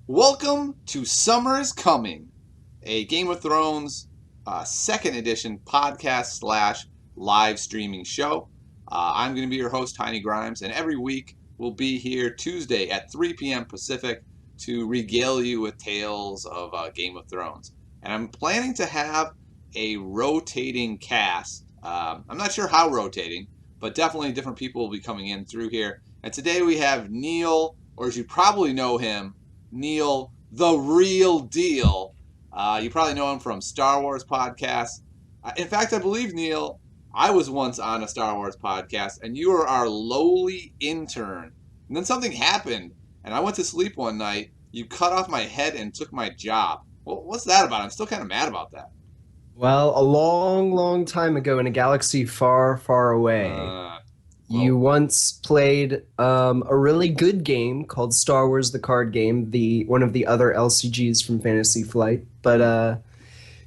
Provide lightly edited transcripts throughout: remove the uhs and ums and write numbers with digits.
Welcome to Summer's Coming, a Game of Thrones second edition podcast slash live streaming show. I'm going to be your host, Tiny Grimes, and every week we'll be here Tuesday at 3 p.m. Pacific to regale you with tales of Game of Thrones. And I'm planning to have a rotating cast. I'm not sure how rotating, but definitely different people will be coming in through here. And today we have Neil, or as you probably know him, Neil, the real deal. You probably know him from Star Wars podcasts. In fact, I believe, Neil, I was once on a Star Wars podcast, and you were our lowly intern. And then something happened, and I went to sleep one night. You cut off my head and took my job. Well, what's that about? I'm still kind of mad about that. Well, a long, long time ago in a galaxy far, far away, Well, you once played a really good game called Star Wars: The Card Game, the one of the other LCGs from Fantasy Flight. But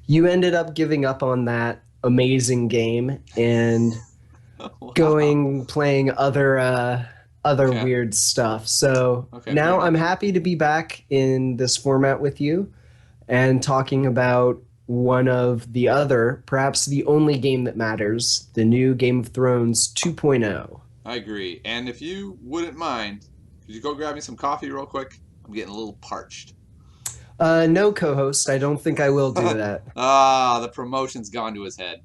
you ended up giving up on that amazing game and wow. going playing other Okay. weird stuff. So Okay, fair now I'm enough. happy to be back in this format with you and talking about one of the other, perhaps the only game that matters, the new Game of Thrones 2.0. I agree. And if you wouldn't mind, could you go grab me some coffee real quick? I'm getting a little parched. No co-host, I don't think I will do that. The promotion's gone to his head.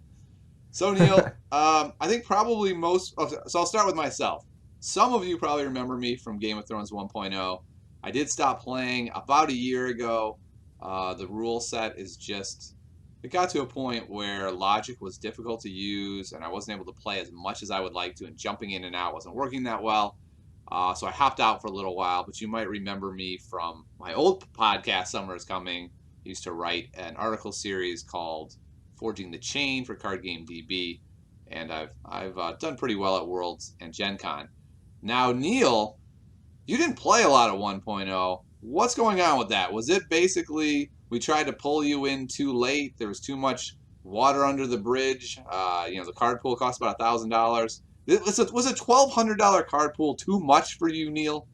So Neil, I think probably so I'll start with myself. Some of you probably remember me from Game of Thrones 1.0. I did stop playing about a year ago. The rule set is just, it got to a point where logic was difficult to use, and I wasn't able to play as much as I would like to, and jumping in and out wasn't working that well. So I hopped out for a little while, but you might remember me from my old podcast, Summer is Coming. I used to write an article series called Forging the Chain for Card Game DB, and I've done pretty well at Worlds and Gen Con. Now, Neil, you didn't play a lot of 1.0. What's going on with that? Was it basically we tried to pull you in too late? There was too much water under the bridge. The card pool cost about $1,000. Was a $1,200 card pool too much for you, Neil?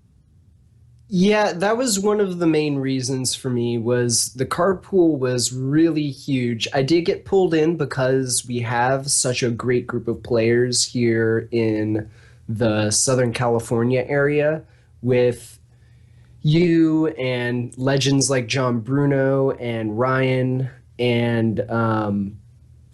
Yeah, that was one of the main reasons for me was the card pool was really huge. I did get pulled in because we have such a great group of players here in the Southern California area with you and legends like John Bruno and Ryan and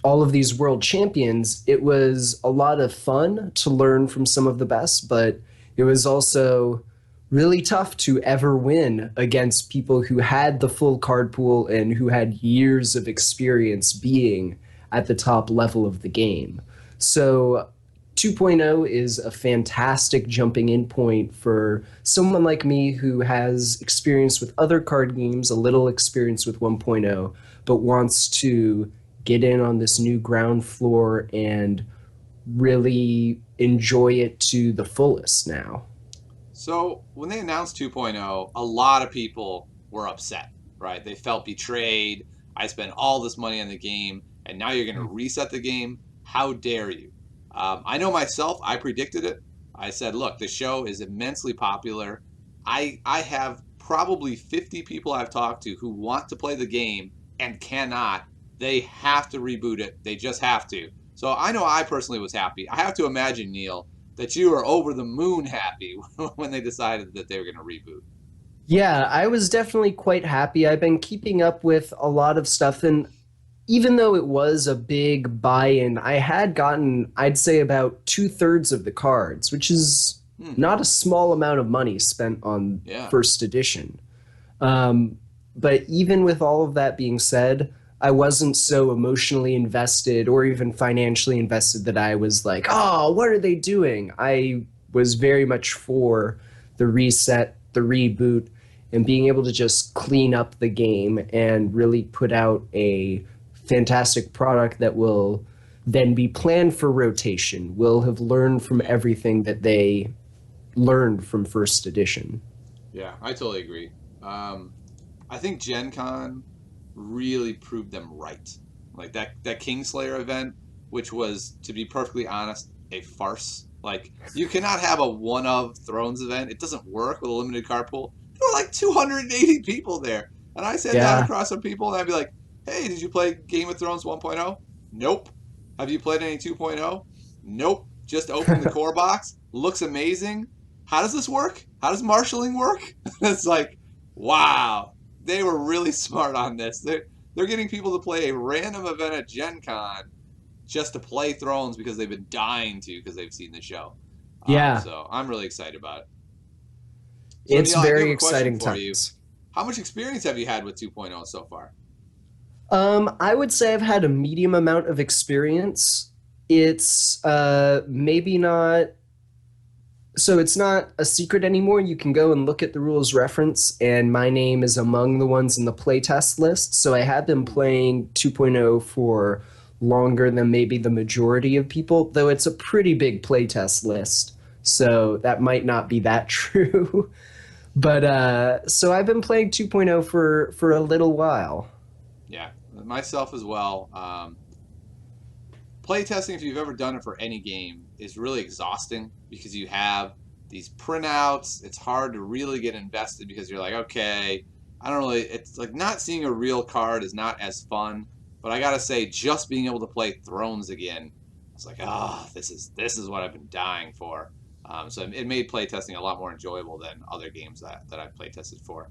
all of these world champions. It was a lot of fun to learn from some of the best, but it was also really tough to ever win against people who had the full card pool and who had years of experience being at the top level of the game. So 2.0 is a fantastic jumping in point for someone like me who has experience with other card games, a little experience with 1.0, but wants to get in on this new ground floor and really enjoy it to the fullest now. So when they announced 2.0, a lot of people were upset, right? They felt betrayed. I spent all this money on the game, and now you're going to reset the game. How dare you? I know myself, I predicted it. I said, look, the show is immensely popular. I have probably 50 people I've talked to who want to play the game and cannot. They have to reboot it. They just have to. So I know I personally was happy. I have to imagine, Neil, that you were over the moon happy when they decided that they were going to reboot. Yeah, I was definitely quite happy. I've been keeping up with a lot of stuff, and even though it was a big buy-in, I had gotten, I'd say, about two-thirds of the cards, which is Hmm. not a small amount of money spent on Yeah. first edition. But even with all of that being said, I wasn't so emotionally invested or even financially invested that I was like, oh, what are they doing? I was very much for the reset, the reboot, and being able to just clean up the game and really put out a fantastic product that will then be planned for rotation, will have learned from Yeah. everything that they learned from first edition. Yeah, I totally agree. I think Gen Con really proved them right. Like that Kingslayer event, which was, to be perfectly honest, a farce. Like, you cannot have a one of Thrones event. It doesn't work with a limited card pool. There were like 280 people there. And I sat down Yeah. across some people and I'd be like, hey, did you play Game of Thrones 1.0? Nope. Have you played any 2.0? Nope. Just opened the core box. Looks amazing. How does this work? How does marshalling work? It's like, wow. They were really smart on this. They're getting people to play a random event at Gen Con just to play Thrones because they've been dying to because they've seen the show. Yeah. So I'm really excited about it. So It's Neil, I do have very a question exciting for you. times. How much experience have you had with 2.0 so far? I would say I've had a medium amount of experience. It's maybe not so it's not a secret anymore. You can go and look at the rules reference, and my name is among the ones in the playtest list. So I have been playing 2.0 for longer than maybe the majority of people, though it's a pretty big playtest list. So that might not be that true. But so I've been playing 2.0 for a little while. Yeah, myself as well. Playtesting, if you've ever done it for any game, is really exhausting because you have these printouts. It's hard to really get invested because you're like, okay, I don't really. It's like not seeing a real card is not as fun. But I gotta say, just being able to play Thrones again, it's like, ah, this is what I've been dying for. So it made playtesting a lot more enjoyable than other games that I've playtested for.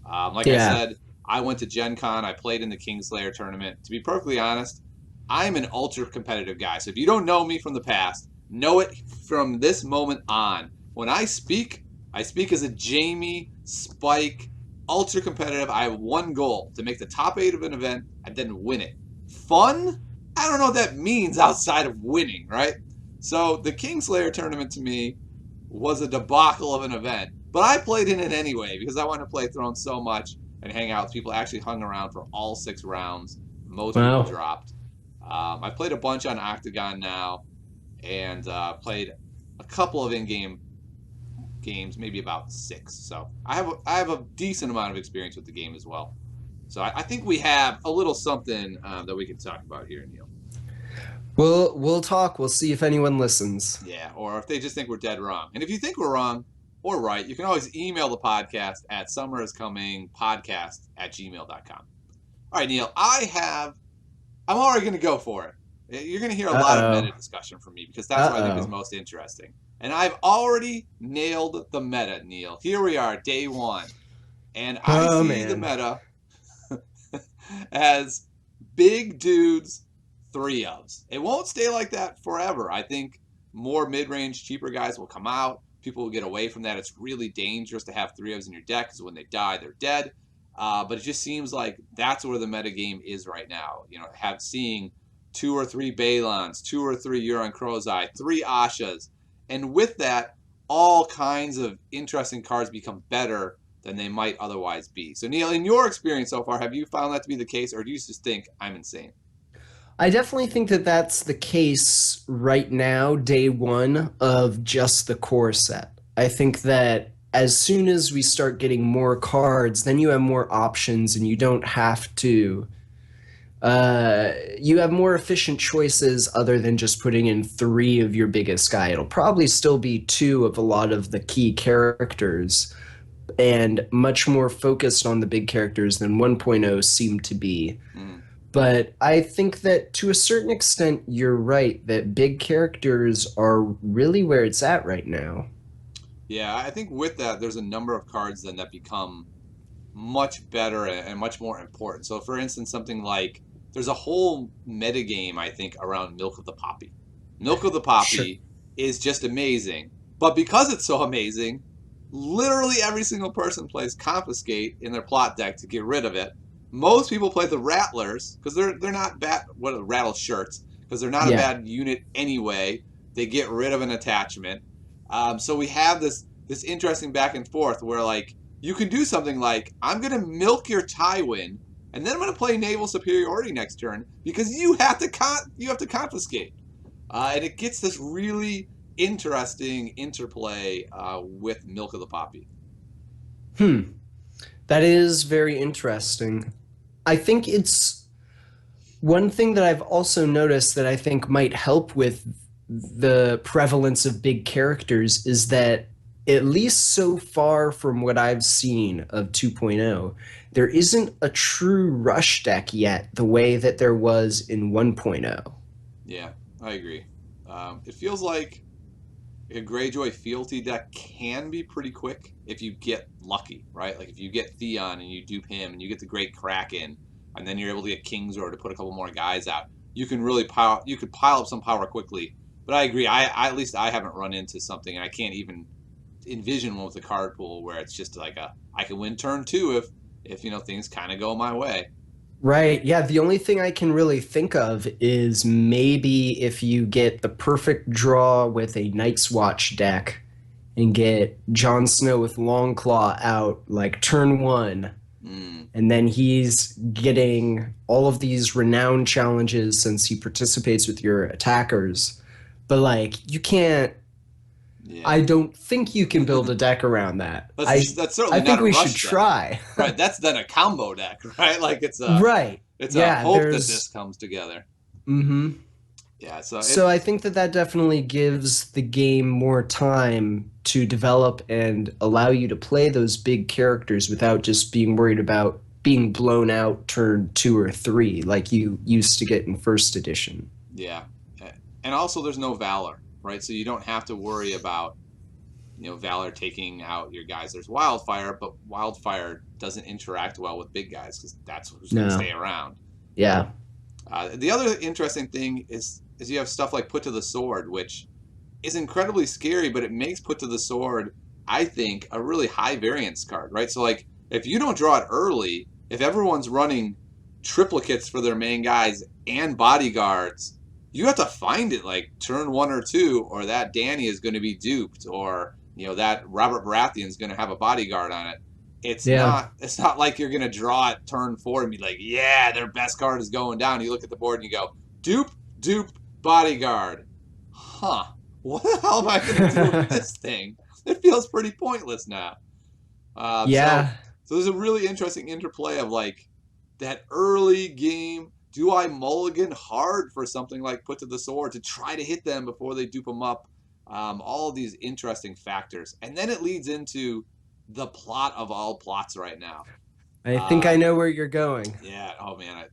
Like I Yeah. said, I went to Gen Con. I played in the Kingslayer tournament. To be perfectly honest, I'm an ultra competitive guy. So if you don't know me from the past, know it from this moment on. When I speak as a Jamie Spike, ultra competitive. I have one goal to make the top 8 of an event and then win it. Fun? I don't know what that means outside of winning, right? So the Kingslayer tournament to me was a debacle of an event. But I played in it anyway because I wanted to play Thrones so much and hang out with people. I actually hung around for all 6 rounds. Most people Wow. dropped. I played a bunch on Octagon now, and played a couple of in-game games, maybe about 6. So I have a decent amount of experience with the game as well. So I think we have a little something that we can talk about here, Neil. We'll talk. We'll see if anyone listens. Yeah, or if they just think we're dead wrong. And if you think we're wrong or right, you can always email the podcast at summeriscomingpodcast@gmail.com. All right, Neil, I'm already going to go for it. You're going to hear a lot of Uh-oh. meta discussion from me because that's what I think is Uh-oh. most interesting. And I've already nailed the meta, Neil. Here we are, day 1. And I Oh see the man. meta as big dudes, 3-ofs. It won't stay like that forever. I think more mid-range, cheaper guys will come out. People will get away from that. It's really dangerous to have 3-ofs in your deck because when they die, they're dead. But it just seems like that's where the metagame is right now. Seeing 2 or 3 Balons, 2 or 3 Euron Crowseye, 3 Ashas. And with that, all kinds of interesting cards become better than they might otherwise be. So, Neil, in your experience so far, have you found that to be the case, or do you just think I'm insane? I definitely think that that's the case right now, day 1 of just the core set. I think that as soon as we start getting more cards, then you have more options and you don't have to you have more efficient choices other than just putting in 3 of your biggest guy. It'll probably still be 2 of a lot of the key characters and much more focused on the big characters than 1.0 seemed to be. Mm. But I think that to a certain extent, you're right that big characters are really where it's at right now. Yeah, I think with that, there's a number of cards then that become much better and much more important. So, for instance, something like there's a whole metagame, I think, around Milk of the Poppy. Milk of the Sure. Poppy is just amazing. But because it's so amazing, literally every single person plays Confiscate in their plot deck to get rid of it. Most people play the Rattlers because they're not bad. What are the Rattle Shirts? Because they're not a Yeah. bad unit anyway. They get rid of an attachment. So we have this interesting back and forth where like you can do something like I'm gonna milk your Tywin, and then I'm gonna play Naval Superiority next turn because you have to confiscate, and it gets this really interesting interplay with Milk of the Poppy. Hmm. That is very interesting. I think it's one thing that I've also noticed that I think might help with the prevalence of big characters is that at least so far from what I've seen of 2.0, there isn't a true rush deck yet the way that there was in 1.0. Yeah, I agree. It feels like a Greyjoy fealty deck can be pretty quick if you get lucky, right? Like if you get Theon and you dupe him and you get the Great Kraken, and then you're able to get Kingsroad to put a couple more guys out, you can really you could pile up some power quickly. But I agree. At least I haven't run into something, and I can't even envision one with a card pool where it's just like I can win turn two if things kind of go my way. Right. Yeah. The only thing I can really think of is maybe if you get the perfect draw with a Night's Watch deck and get Jon Snow with Longclaw out like turn one, Mm, and then he's getting all of these renown challenges since he participates with your attackers. But like, you can't. yeah, I don't think you can build a deck around that. that's I certainly not think a we should rush deck, try. right? That's then a combo deck, right? Like Right. it's a Yeah. hope that this comes together. Mm-hmm. Yeah, So I think that that definitely gives the game more time to develop and allow you to play those big characters without just being worried about being blown out turn two or three like you used to get in first edition. yeah, and also there's no Valor, right? So you don't have to worry about Valor taking out your guys. There's Wildfire, but Wildfire doesn't interact well with big guys because that's who's going to No. stay around. Yeah. The other interesting thing is you have stuff like Put to the Sword, which is incredibly scary, but it makes Put to the Sword, I think, a really high variance card, right? So like if you don't draw it early, if everyone's running triplicates for their main guys and bodyguards, you have to find it like turn one or two, or that Danny is going to be duped, or that Robert Baratheon is going to have a bodyguard on it. It's Yeah. not. It's not like you're going to draw it turn four and be like, yeah, their best card is going down. You look at the board and you go, dupe, dupe, bodyguard. Huh? What the hell am I going to do with this thing? It feels pretty pointless now. Uh, so, Yeah. so there's a really interesting interplay of like that early game. Do I mulligan hard for something like Put to the Sword to try to hit them before they dupe them up? All of these interesting factors, and then it leads into the plot of all plots right now. I think Uh, I know where you're going. yeah. Oh man.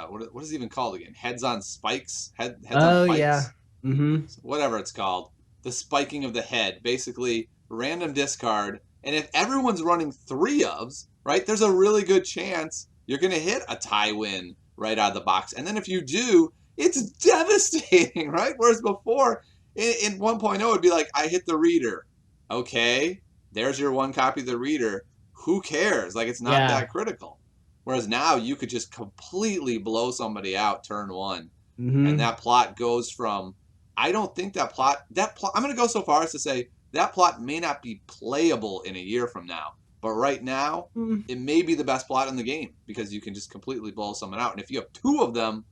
What is it even called again? Heads on spikes. Heads on Oh yeah. pikes. Mm-hmm. Whatever it's called. The spiking of the head. Basically, random discard. And if everyone's running three ofs, right, there's a really good chance you're going to hit a Tywin right out of the box. And then if you do, it's devastating, right? Whereas before, in 1.0, it'd be like, I hit the reader. Okay, there's your one copy of the reader. Who cares? Like, it's not Yeah. that critical. Whereas now you could just completely blow somebody out turn one. And Mm-hmm. that plot goes from, I don't think I'm going to go so far as to say that plot may not be playable in a year from now. But right now, it may be the best plot in the game because you can just completely blow someone out. And if you have two of them,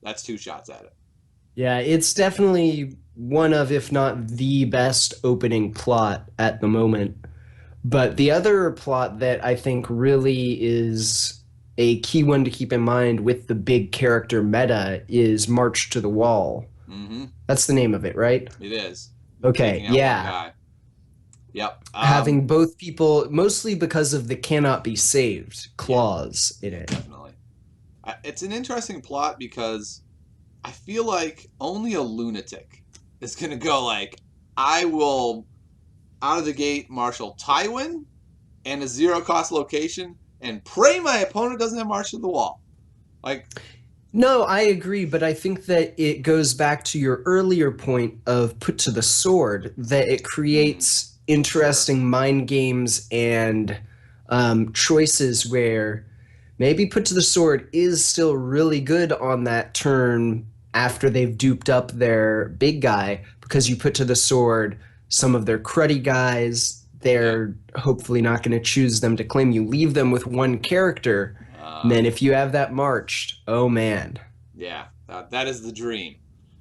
that's two shots at it. Yeah, it's definitely one of, if not the best opening plot at the moment. But the other plot that I think really is a key one to keep in mind with the big character meta is March to the Wall. Mm-hmm. That's the name of it, right? It is. Okay, Taking out one yeah. guy. Yep. Having both people, mostly because of the cannot be saved clause in it. Definitely. It's an interesting plot because I feel like only a lunatic is going to go like, I will, out of the gate, marshal Tywin and a zero-cost location and pray my opponent doesn't have March to the Wall. Like, No, I agree, but I think that it goes back to your earlier point of Put to the Sword, that it creates interesting mind games and choices where maybe Put to the Sword is still really good on that turn after they've duped up their big guy, because you put to the sword some of their cruddy guys. They're hopefully not going to choose them to claim you. Leave them with one character. And then if you have that marched, oh man. yeah, that is the dream.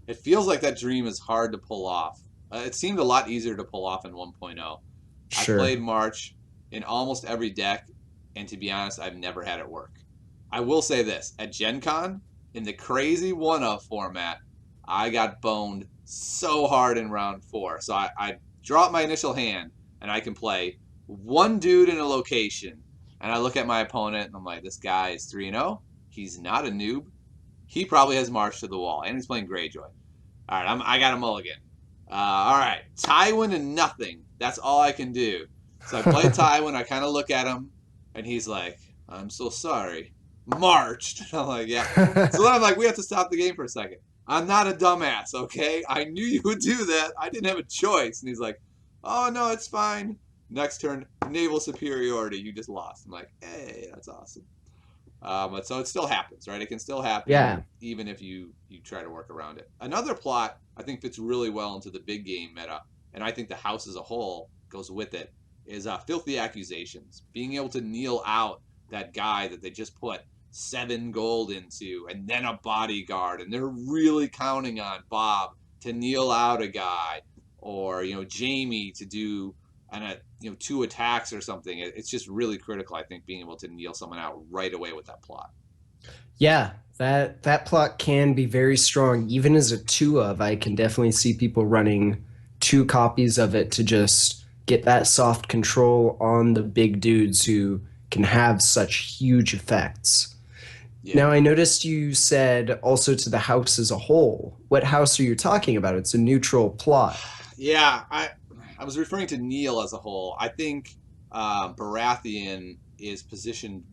It feels like that dream is hard to pull off. It seemed a lot easier to pull off in 1.0. Sure. I played March in almost every deck, and to be honest, I've never had it work. I will say this, at Gen Con, in the crazy one-of format, I got boned so hard in round 4. So I dropped my initial hand, and I can play one dude in a location, and I look at my opponent and I'm like, this guy is 3-0. He's not a noob. He probably has March to the Wall, and he's playing Greyjoy. All right, I got a mulligan. All right, Tywin and nothing. That's all I can do. So I play Tywin. I kind of look at him, and he's like, I'm so sorry. Marched. I'm like, yeah. So then I'm like, we have to stop the game for a second. I'm not a dumbass, okay? I knew you would do that. I didn't have a choice. And he's like, oh, no, it's fine. Next turn, naval superiority. You just lost. I'm like, hey, that's awesome. But so it still happens, right? It can still happen, Yeah. even if you try to work around it. Another plot I think fits really well into the big game meta, and I think the house as a whole goes with it, is filthy accusations. Being able to kneel out that guy that they just put 7 gold into, and then a bodyguard, and they're really counting on Bob to kneel out a guy, or Jamie to do 2 attacks or something. It's just really critical, I think, being able to kneel someone out right away with that plot. Yeah, that plot can be very strong. Even as a 2 of, I can definitely see people running 2 copies of it to just get that soft control on the big dudes who can have such huge effects. Yeah. Now, I noticed you said also to the house as a whole. What house are you talking about? It's a neutral plot. Yeah, I was referring to Neil as a whole. I think Baratheon is positioned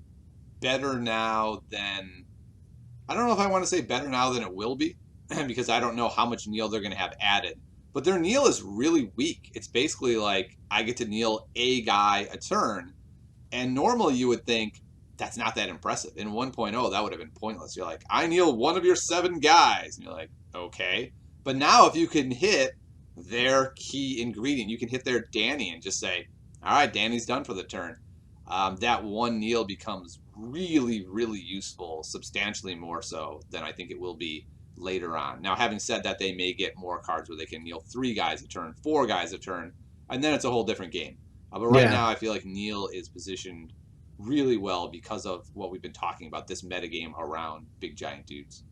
better now than, I don't know if I want to say better now than it will be, because I don't know how much Neil they're going to have added. But their Neil is really weak. It's basically like I get to Neil a guy a turn, and normally you would think that's not that impressive. In 1.0, that would have been pointless. You're like, I kneel one of your 7 guys. And you're like, okay. But now if you can hit their key ingredient, you can hit their Dany and just say, all right, Dany's done for the turn. That one kneel becomes really, really useful, substantially more so than I think it will be later on. Now, having said that, they may get more cards where they can kneel 3 guys a turn, 4 guys a turn, and then it's a whole different game. But right now, I feel like Neil is positioned really well because of what we've been talking about, this metagame around big giant dudes.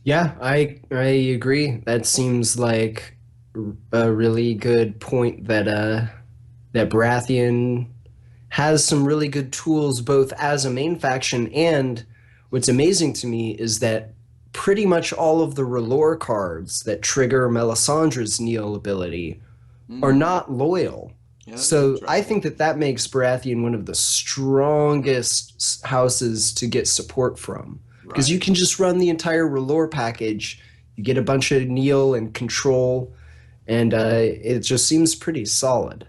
Yeah, I agree. That seems like a really good point that Baratheon has some really good tools both as a main faction, and what's amazing to me is that pretty much all of the R'hllor cards that trigger Melisandre's kneel ability are not loyal. Yeah, So I think that makes Baratheon one of the strongest houses to get support from. Because you can just run the entire R'hllor package, you get a bunch of kneel and control, and it just seems pretty solid.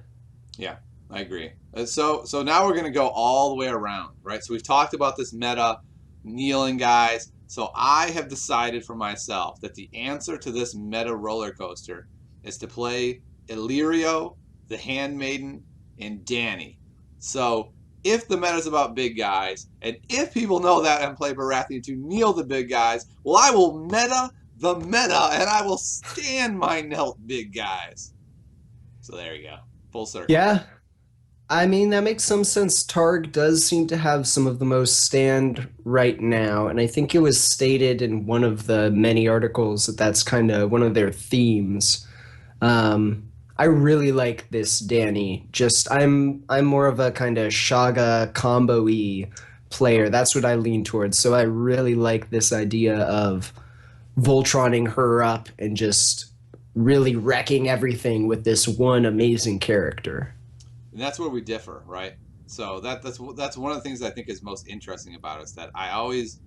Yeah, I agree. So now we're going to go all the way around, right? So we've talked about this meta, kneeling guys. So I have decided for myself that the answer to this meta roller coaster is to play Illyrio, the Handmaiden, and Dany. So if the meta is about big guys, and if people know that and play Baratheon to kneel the big guys, well, I will meta the meta, and I will stand my knelt big guys. So there you go. Full circle. Yeah. I mean, that makes some sense. Targ does seem to have some of the most stand right now, and I think it was stated in one of the many articles that that's kind of one of their themes. I really like this Dany. Just I'm more of a kind of Shaga combo-y player. That's what I lean towards. So I really like this idea of Voltroning her up and just really wrecking everything with this one amazing character. And that's where we differ, right? So that's one of the things I think is most interesting about us, that I always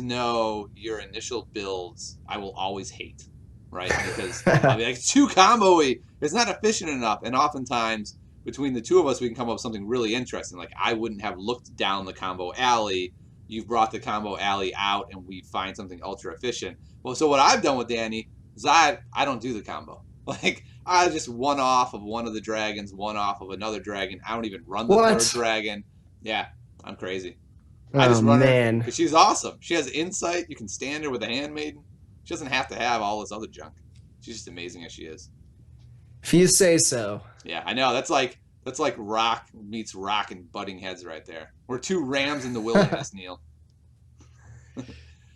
know your initial builds I will always hate, right? Because I'll be like, it's too combo-y. It's not efficient enough. And oftentimes between the 2 of us, we can come up with something really interesting. Like I wouldn't have looked down the combo alley. You've brought the combo alley out, and we find something ultra efficient. Well, so what I've done with Dany is I don't do the combo. Like I just one off of one of the dragons, one off of another dragon. I don't even run the 3rd dragon. Yeah, I'm crazy. I just run her because she's awesome. She has insight. You can stand her with a handmaiden. She doesn't have to have all this other junk. She's just amazing as she is. If you say so. Yeah, I know. That's like Rock meets Rock and butting heads right there. We're 2 rams in the wilderness, Neil.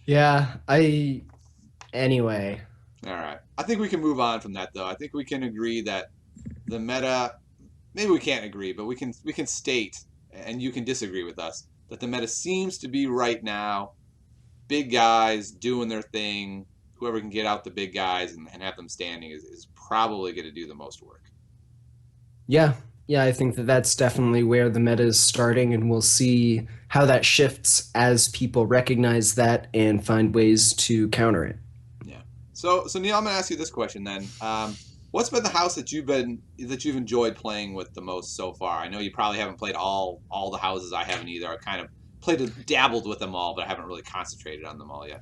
Yeah, anyway. All right. I think we can move on from that, though. I think we can agree that the meta, maybe we can't agree, but we can state, and you can disagree with us, that the meta seems to be right now big guys doing their thing. Whoever can get out the big guys and have them standing is probably going to do the most work. Yeah, yeah, I think that that's definitely where the meta is starting, and we'll see how that shifts as people recognize that and find ways to counter it. Yeah. So Neil, I'm gonna ask you this question then. What's been the house that you've enjoyed playing with the most so far? I know you probably haven't played all the houses. I haven't either. I kind of dabbled with them all, but I haven't really concentrated on them all yet.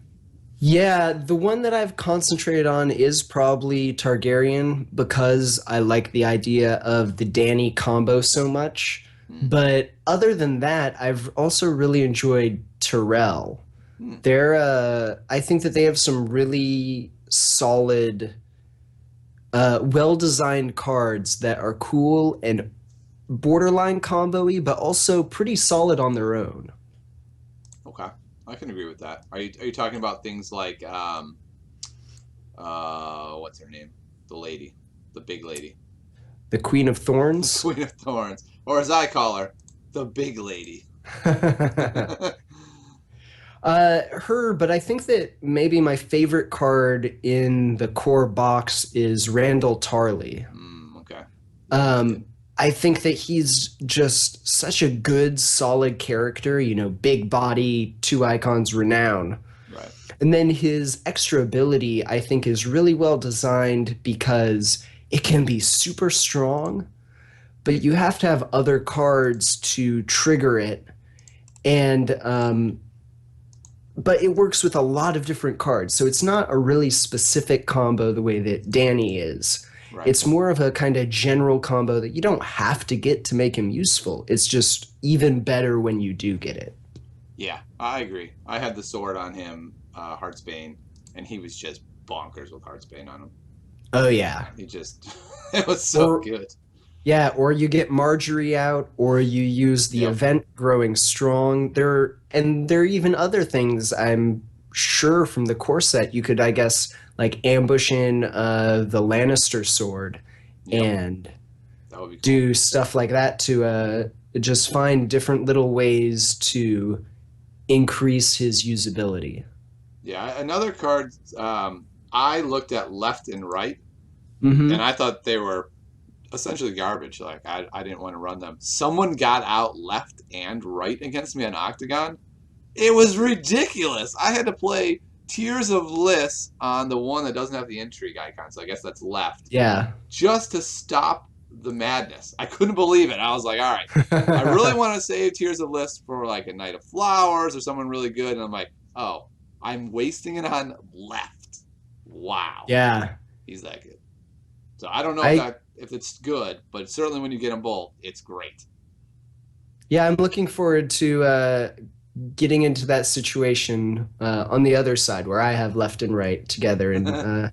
Yeah, the one that I've concentrated on is probably Targaryen because I like the idea of the Dany combo so much. Hmm. But other than that, I've also really enjoyed Tyrell. Hmm. I think that they have some really solid, well-designed cards that are cool and borderline combo-y, but also pretty solid on their own. Okay, I can agree with that. Are you talking about things like what's her name? The lady, the big lady, The Queen of the Thorns. Queen of Thorns, or as I call her, the big lady. Her, but I think that maybe my favorite card in the core box is Randall Tarley. Okay. Yeah, he's good. Um, I think that he's just such a good, solid character, big body, two icons, renown. Right. And then his extra ability, I think, is really well designed because it can be super strong, but you have to have other cards to trigger it. And but it works with a lot of different cards. So it's not a really specific combo the way that Danny is. Right. It's more of a kind of general combo that you don't have to get to make him useful. It's just even better when you do get it. Yeah, I agree. I had the sword on him, Heartsbane, and he was just bonkers with Heartsbane on him. Oh yeah. He just, it was so Or good. yeah, or you get Marjorie out, or you use the Yep. event growing strong. There are even other things I'm sure from the core set you could, I guess, like ambush in the Lannister sword Yep. and That would be cool. do stuff like that to just find different little ways to increase his usability. Yeah, another card. I looked at left and right, and Hmm. I thought they were essentially garbage. Like I didn't want to run them. Someone got out left and right against me on Octagon. It was ridiculous. I had to play Tears of Bliss on the one that doesn't have the intrigue icon, so I guess that's left, Yeah. just to stop the madness. I couldn't believe it. I was like, all right, I really want to save Tears of Bliss for like a Night of Flowers or someone really good. And I'm like, oh, I'm wasting it on left. Wow. Yeah. He's that good. So I don't know I if it's good, but certainly when you get them both, it's great. Yeah, I'm looking forward to getting into that situation on the other side where I have left and right together, and they're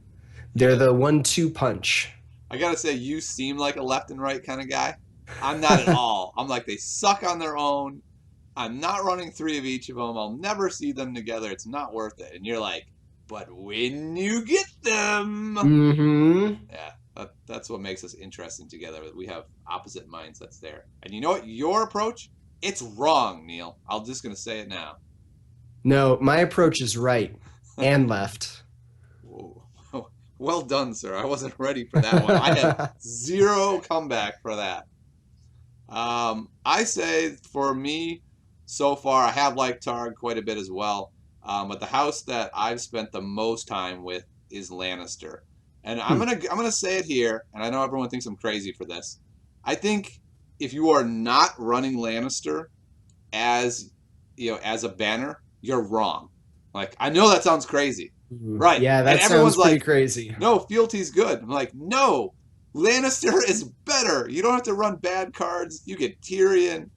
Yeah. the 1-2 punch. I gotta say, you seem like a left and right kind of guy. I'm not at all. I'm like, they suck on their own. I'm not running three of each of them. I'll never see them together. It's not worth it. And you're like, but when you get them, Hmm. yeah, that's what makes us interesting together. We have opposite mindsets there. And you know what? Your approach, it's wrong, Neil. I'm just gonna say it now. No, my approach is right and left. Whoa. Well done, sir. I wasn't ready for that one. I had zero comeback for that. I say for me, so far, I have liked Targ quite a bit as well. But the house that I've spent the most time with is Lannister, and I'm Hmm. gonna say it here, and I know everyone thinks I'm crazy for this. I think if you are not running Lannister as as a banner, you're wrong. Like I know that sounds crazy, right? Yeah, And that sounds everyone's pretty like, crazy. no, fealty's good. I'm like, no, Lannister is better. You don't have to run bad cards. You get Tyrion.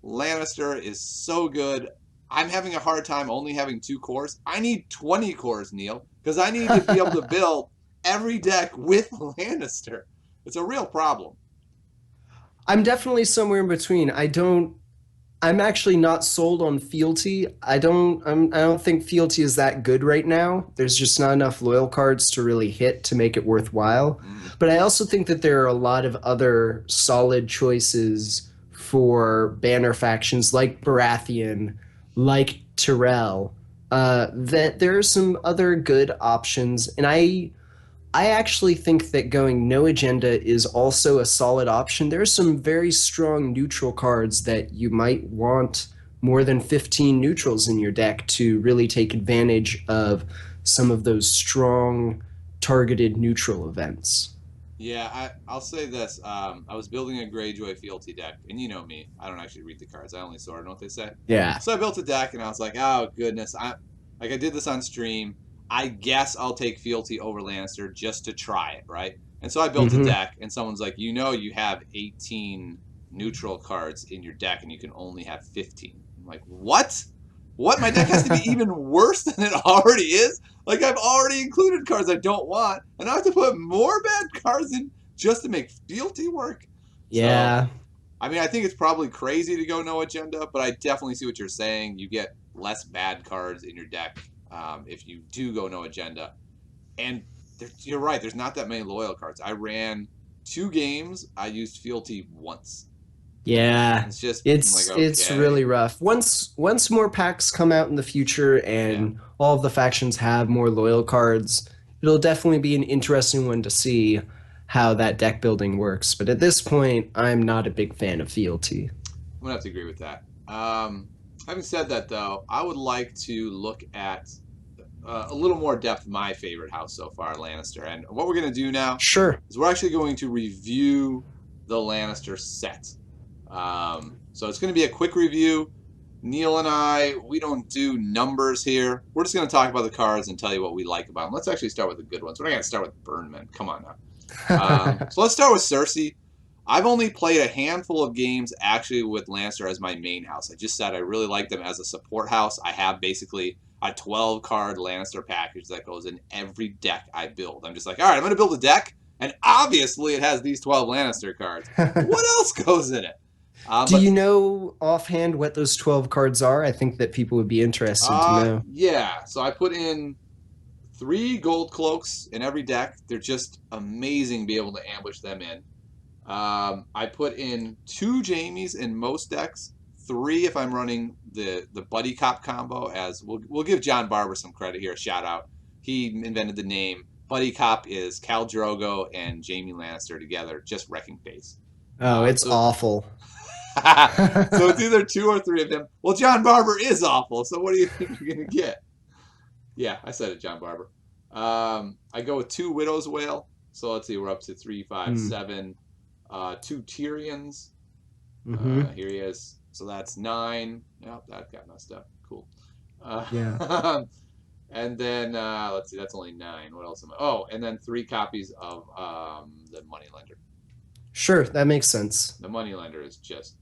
Lannister is so good. I'm having a hard time only having 2 cores. I need 20 cores, Neil, because I need to be able to build every deck with Lannister. It's a real problem. I'm definitely somewhere in between. I don't. I'm actually not sold on fealty. I don't think fealty is that good right now. There's just not enough loyal cards to really hit to make it worthwhile. Mm. But I also think that there are a lot of other solid choices for banner factions like Baratheon, like Tyrell. That there are some other good options, and I actually think that going no agenda is also a solid option. There are some very strong neutral cards that you might want more than 15 neutrals in your deck to really take advantage of some of those strong targeted neutral events. Yeah, I'll say this. I was building a Greyjoy fealty deck, and you know me, I don't actually read the cards. I only sort of know what they say. Yeah. So I built a deck, and I was like, oh goodness, I did this on stream. I guess I'll take fealty over Lannister just to try it, right? And so I built a Mm-hmm. deck, and someone's like, you know, you have 18 neutral cards in your deck, and you can only have 15. I'm like, what? What? My deck has to be even worse than it already is? Like I've already included cards I don't want, and I have to put more bad cards in just to make fealty work. So, Yeah. I mean, I think it's probably crazy to go no agenda, but I definitely see what you're saying. You get less bad cards in your deck if you do go no agenda. And you're right. There's not that many loyal cards. I ran 2 games. I used fealty once. Yeah. It's just I'm like It's okay, really rough. Once more packs come out in the future yeah. and all of the factions have more loyal cards, it'll definitely be an interesting one to see how that deck building works. But at this point, I'm not a big fan of fealty. I'm gonna have to agree with that. Having said that, though, I would like to look at a little more depth my favorite house so far, Lannister. And what we're gonna do now Sure. is we're actually going to review the Lannister set. So it's gonna be a quick review. Neil and I, we don't do numbers here. We're just gonna talk about the cards and tell you what we like about them. Let's actually start with the good ones. We're not gonna start with Burnman. Come on now. So let's start with Cersei. I've only played a handful of games actually with Lannister as my main house. I just said I really like them as a support house. I have basically a 12 card Lannister package that goes in every deck I build. I'm just like, all right, I'm going to build a deck, and obviously it has these 12 Lannister cards. What else goes in it? Do But you know offhand what those 12 cards are? I think that people would be interested to know. yeah, so I put in 3 gold cloaks in every deck. They're just amazing to be able to ambush them in. I put in 2 Jamies in most decks, 3 if I'm running the buddy cop combo. As we'll give John Barber some credit here, a shout out. He invented the name. Buddy cop is Cal Drogo and Jamie Lannister together, just wrecking face. Oh, it's So awful. so it's either 2 or 3 of them. Well, John Barber is awful. So what do you think you're gonna get? Yeah, I said it, John Barber. I go with 2 Widow's Wail. So let's see, we're up to 3, 5, Hmm. 7. 2 Tyrions. Mm-hmm. Here he is. So that's 9. Yep, that got messed up. Cool. Yeah. And then let's see, that's only 9. What else am I? Oh, and then 3 copies of the Moneylender. Sure, that makes sense. The Moneylender is just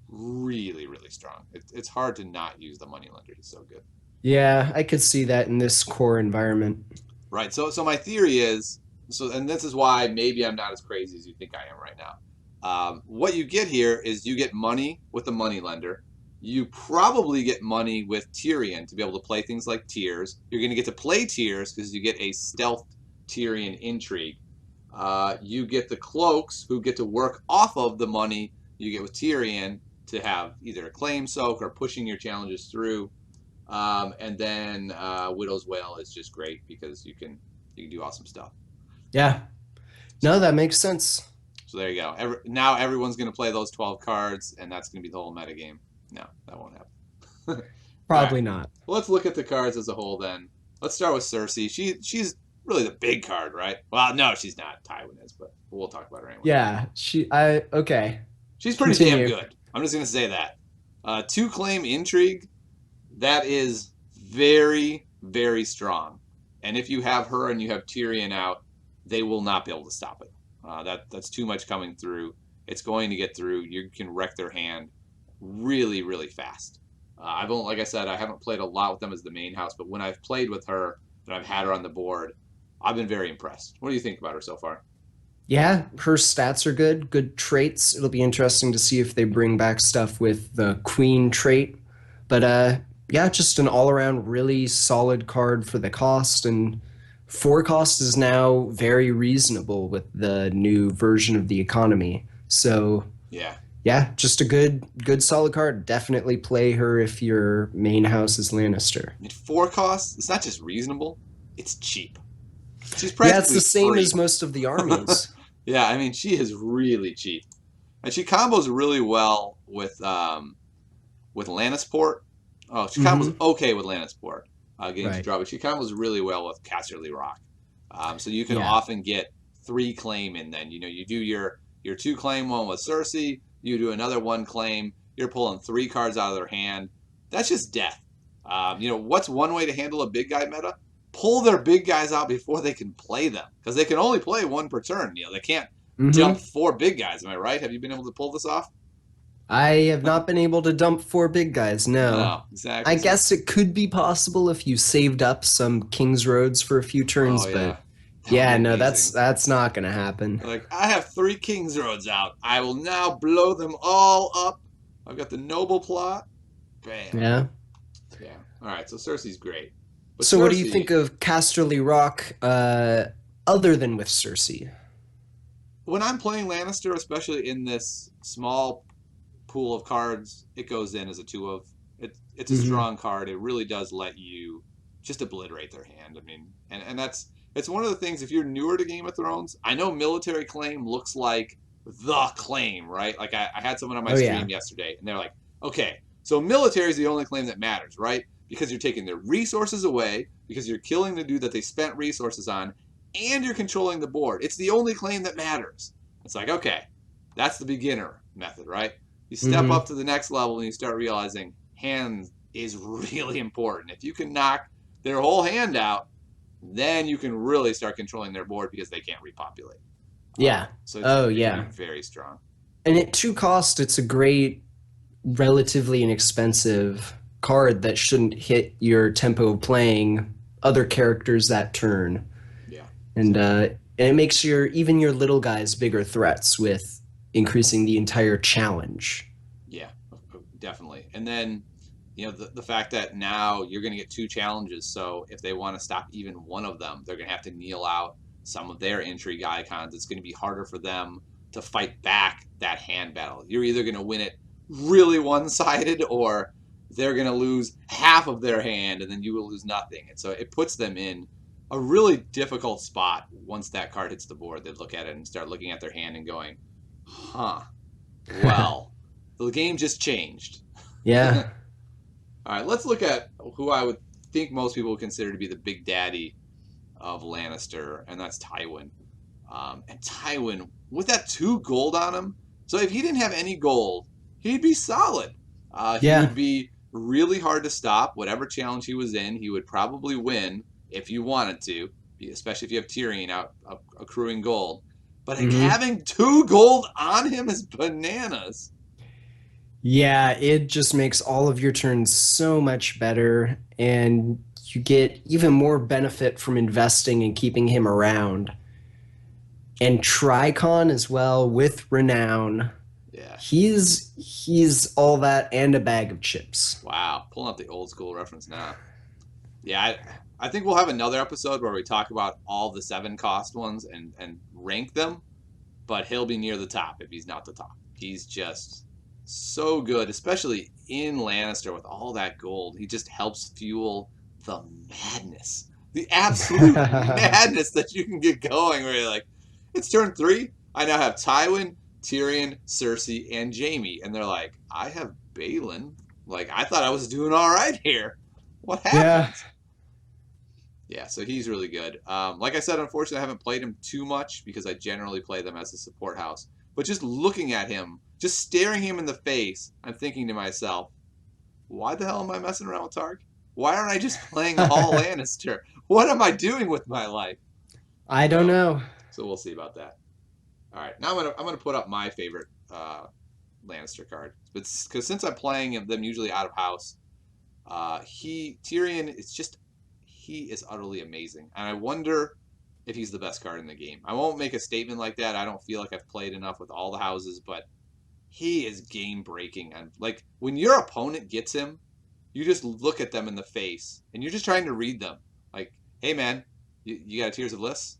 really, really strong. It's hard to not use the Moneylender. He's so good. Yeah, I could see that in this core environment. Right. So my theory is and this is why maybe I'm not as crazy as you think I am right now. What you get here is you get money with the money lender. You probably get money with Tyrion to be able to play things like Tears. You're going to get to play Tears because you get a stealth Tyrion intrigue. You get the Cloaks who get to work off of the money you get with Tyrion to have either a claim soak or pushing your challenges through. And then Widow's Wail is just great because you can do awesome stuff. Yeah. So No, that makes sense. so there you go. Now everyone's going to play those 12 cards, and that's going to be the whole metagame. No, that won't happen. All right. Probably not. Well, let's look at the cards as a whole then. Let's start with Cersei. She's really the big card, right? Well, no, she's not. Tywin is, but we'll talk about her anyway. Yeah, okay. She's pretty damn Continue. good. I'm just going to say that. 2 claim intrigue, that is very, very strong. And if you have her and you have Tyrion out, they will not be able to stop it. That's too much coming through. It's going to get through. You can wreck their hand really, really fast. Like I said, I haven't played a lot with them as the main house, but when I've played with her and I've had her on the board, I've been very impressed. What do you think about her so far? Yeah, her stats are good, good traits. It'll be interesting to see if they bring back stuff with the queen trait. But yeah, just an all-around really solid card for the cost, and 4 cost is now very reasonable with the new version of the economy. So, Yeah. yeah, just a good solid card. Definitely play her if your main house is Lannister. I mean, 4 costs, it's not just reasonable, it's cheap. She's Yeah, it's practically the same free. as most of the armies. Yeah, I mean, she is really cheap. And she combos really well with Lannisport. Oh, she combos Mm-hmm. okay with Lannisport getting to Right. draw, but she combos really well with Casterly Rock. So you can Yeah. often get 3 claim in. Then you do your 2 claim one with Cersei. You do another 1 claim. You're pulling 3 cards out of their hand. That's just death. What's one way to handle a big guy meta? Pull their big guys out before they can play them, because they can only play 1 per turn. They can't dump Mm-hmm. 4 big guys. Am I right? Have you been able to pull this off? I have not been able to dump 4 big guys, no. No, exactly. I So, guess it could be possible if you saved up some King's Roads for a few oh turns, but yeah, that would be yeah, no, that's amazing. that's not gonna happen. Like, I have 3 King's Roads out. I will now blow them all up. I've got the noble plot. Bam. Yeah. Yeah. All right. So Cersei's great, but So what do you think Cersei, of Casterly Rock other than with Cersei? when I'm playing Lannister, especially in this small pool of cards, it goes in as a 2 of. It's a Mm-hmm. strong card. It really does let you just obliterate their hand. I mean, and that's it's one of the things. If you're newer to Game of Thrones, I know military claim looks like the claim, right? Like I had someone on my Oh yeah. stream yesterday, and they're like, okay, so military is the only claim that matters, right? Because you're taking their resources away, because you're killing the dude that they spent resources on, and you're controlling the board. It's the only claim that matters. It's like, okay, that's the beginner method, right? You step Mm-hmm. up to the next level and you start realizing hand is really important. If you can knock their whole hand out, then you can really start controlling their board because they can't repopulate. Yeah. So it's Oh really yeah. very strong. And at 2 cost, it's a great, relatively inexpensive card that shouldn't hit your tempo of playing other characters that turn. Yeah. And it makes your little guys bigger threats with increasing the entire challenge. Yeah, definitely. And then, the fact that now you're going to get 2 challenges. So if they want to stop even one of them, they're going to have to kneel out some of their intrigue icons. It's going to be harder for them to fight back that hand battle. You're either going to win it really one-sided, or they're going to lose half of their hand and then you will lose nothing. And so it puts them in a really difficult spot. Once that card hits the board, they look at it and start looking at their hand and going, huh, well, the game just changed. Yeah. All right, let's look at who I would think most people would consider to be the big daddy of Lannister, and that's Tywin. And Tywin, with that 2 gold on him, so if he didn't have any gold, he'd be solid. He Yeah. would be really hard to stop. Whatever challenge he was in, he would probably win if you wanted to, especially if you have Tyrion out accruing gold. But Hmm. having 2 gold on him is bananas. Yeah, it just makes all of your turns so much better, and you get even more benefit from investing and keeping him around. And Tricon as well with renown. Yeah. He's all that and a bag of chips. Wow. Pulling up the old school reference now. Yeah, I think we'll have another episode where we talk about all the 7 cost ones and rank them, but he'll be near the top if he's not the top. He's just so good, especially in Lannister with all that gold. He just helps fuel the madness, the absolute madness that you can get going where you're like, it's turn 3. I now have Tywin, Tyrion, Cersei, and Jaime. And they're like, I have Balin. Like, I thought I was doing all right here. What Yeah. happened? Yeah, so he's really good. Like I said, unfortunately, I haven't played him too much because I generally play them as a support house. But just looking at him, just staring him in the face, I'm thinking to myself, why the hell am I messing around with Targ? Why aren't I just playing all Lannister? What am I doing with my life? I don't So, know. so we'll see about that. All right, now I'm gonna put up my favorite Lannister card, but because since I'm playing them usually out of house, Tyrion is just he is utterly amazing, and I wonder if he's the best card in the game. I won't make a statement like that. I don't feel like I've played enough with all the houses, but he is game breaking. And like when your opponent gets him, you just look at them in the face and you're just trying to read them. Like, hey man, you got a Tears of Bliss?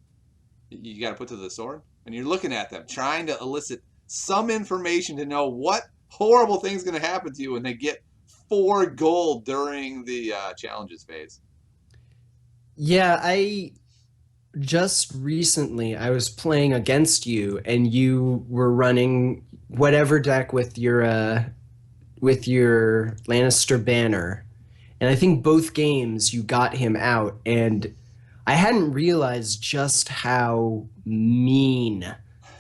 You got to put to the sword? And you're looking at them, trying to elicit some information to know what horrible thing's going to happen to you when they get 4 gold during the challenges phase. Yeah, I just recently I was playing against you and you were running whatever deck with your Lannister banner. And I think both games you got him out and I hadn't realized just how mean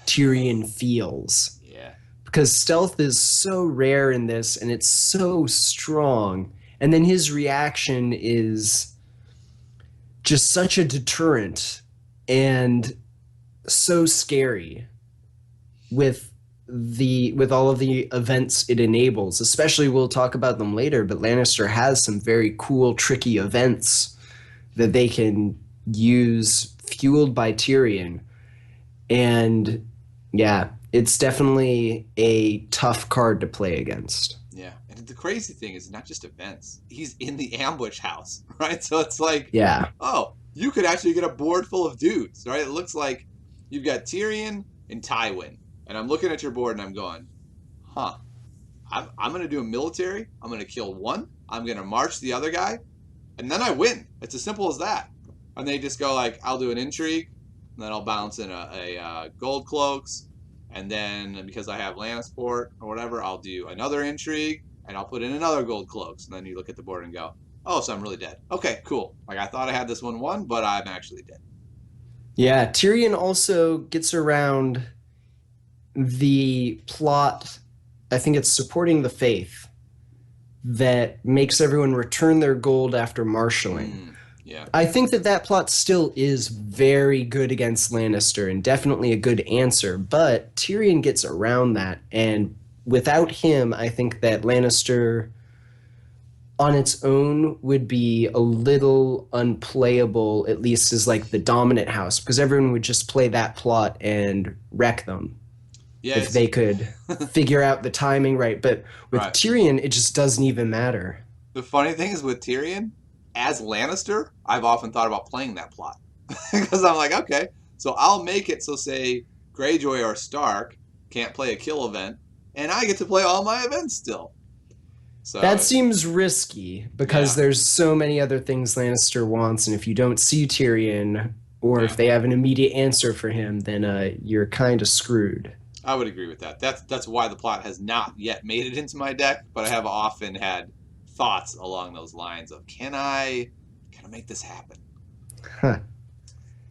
Tyrion feels Yeah. because stealth is so rare in this and it's so strong. And then his reaction is just such a deterrent and so scary with with all of the events it enables. Especially we'll talk about them later, but Lannister has some very cool, tricky events that they can use fueled by Tyrion. And yeah, it's definitely a tough card to play against. Yeah. And the crazy thing is not just events. He's in the ambush house, right? So it's like, Yeah. oh, you could actually get a board full of dudes, right? It looks like you've got Tyrion and Tywin. And I'm looking at your board and I'm going, huh, I'm going to do a military. I'm going to kill one. I'm going to march the other guy. And then I win. It's as simple as that. And they just go like, I'll do an intrigue. And then I'll bounce in a gold cloaks. And then because I have Lannister or whatever, I'll do another intrigue. And I'll put in another gold cloaks. And then you look at the board and go, oh, so I'm really dead. Okay, cool. Like I thought I had this one won, but I'm actually dead. Yeah, Tyrion also gets around the plot. I think it's supporting the faith that makes everyone return their gold after marshaling. Yeah. I think that that plot still is very good against Lannister and definitely a good answer, but Tyrion gets around that. And without him, I think that Lannister on its own would be a little unplayable, at least as like the dominant house, because everyone would just play that plot and wreck them. Yeah, If they could figure out the timing right. But with right. Tyrion, it just doesn't even matter. The funny thing is with Tyrion, as Lannister, I've often thought about playing that plot. Because I'm like, okay, so I'll make it so, say, Greyjoy or Stark can't play a kill event, and I get to play all my events still. So That seems risky because Yeah. there's so many other things Lannister wants, and if you don't see Tyrion, or Yeah. if they have an immediate answer for him, then you're kind of screwed. I would agree with that. That's why the plot has not yet made it into my deck, but I have often had thoughts along those lines of can I make this happen? Huh.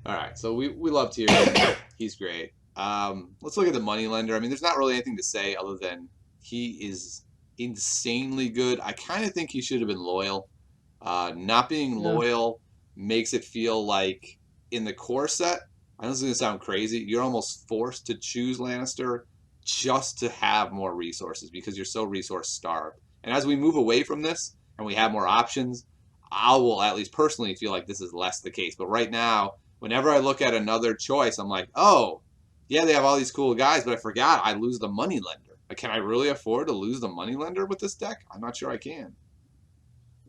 All right, so we love Tyrion. He's great. Let's look at the moneylender. I mean, there's not really anything to say other than he is insanely good. I kind of think he should have been loyal. Not being Yeah. loyal makes it feel like in the core set, I know this is going to sound crazy, you're almost forced to choose Lannister just to have more resources because you're so resource starved. And as we move away from this and we have more options, I will at least personally feel like this is less the case. But right now, whenever I look at another choice, I'm like, oh, yeah, they have all these cool guys, but I forgot I lose the moneylender. Like, can I really afford to lose the moneylender with this deck? I'm not sure I can.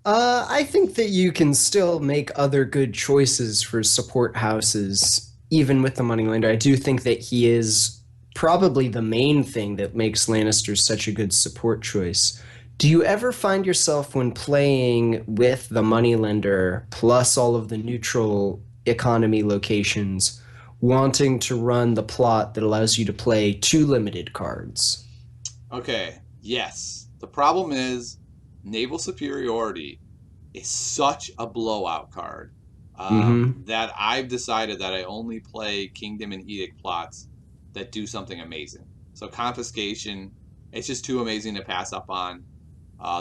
I think that you can still make other good choices for support houses, even with the Moneylender. I do think that he is probably the main thing that makes Lannister such a good support choice. Do you ever find yourself when playing with the Moneylender plus all of the neutral economy locations wanting to run the plot that allows you to play 2 limited cards? Okay, yes. The problem is naval superiority is such a blowout card that I've decided that I only play Kingdom and Edict plots that do something amazing. So confiscation, it's just too amazing to pass up on.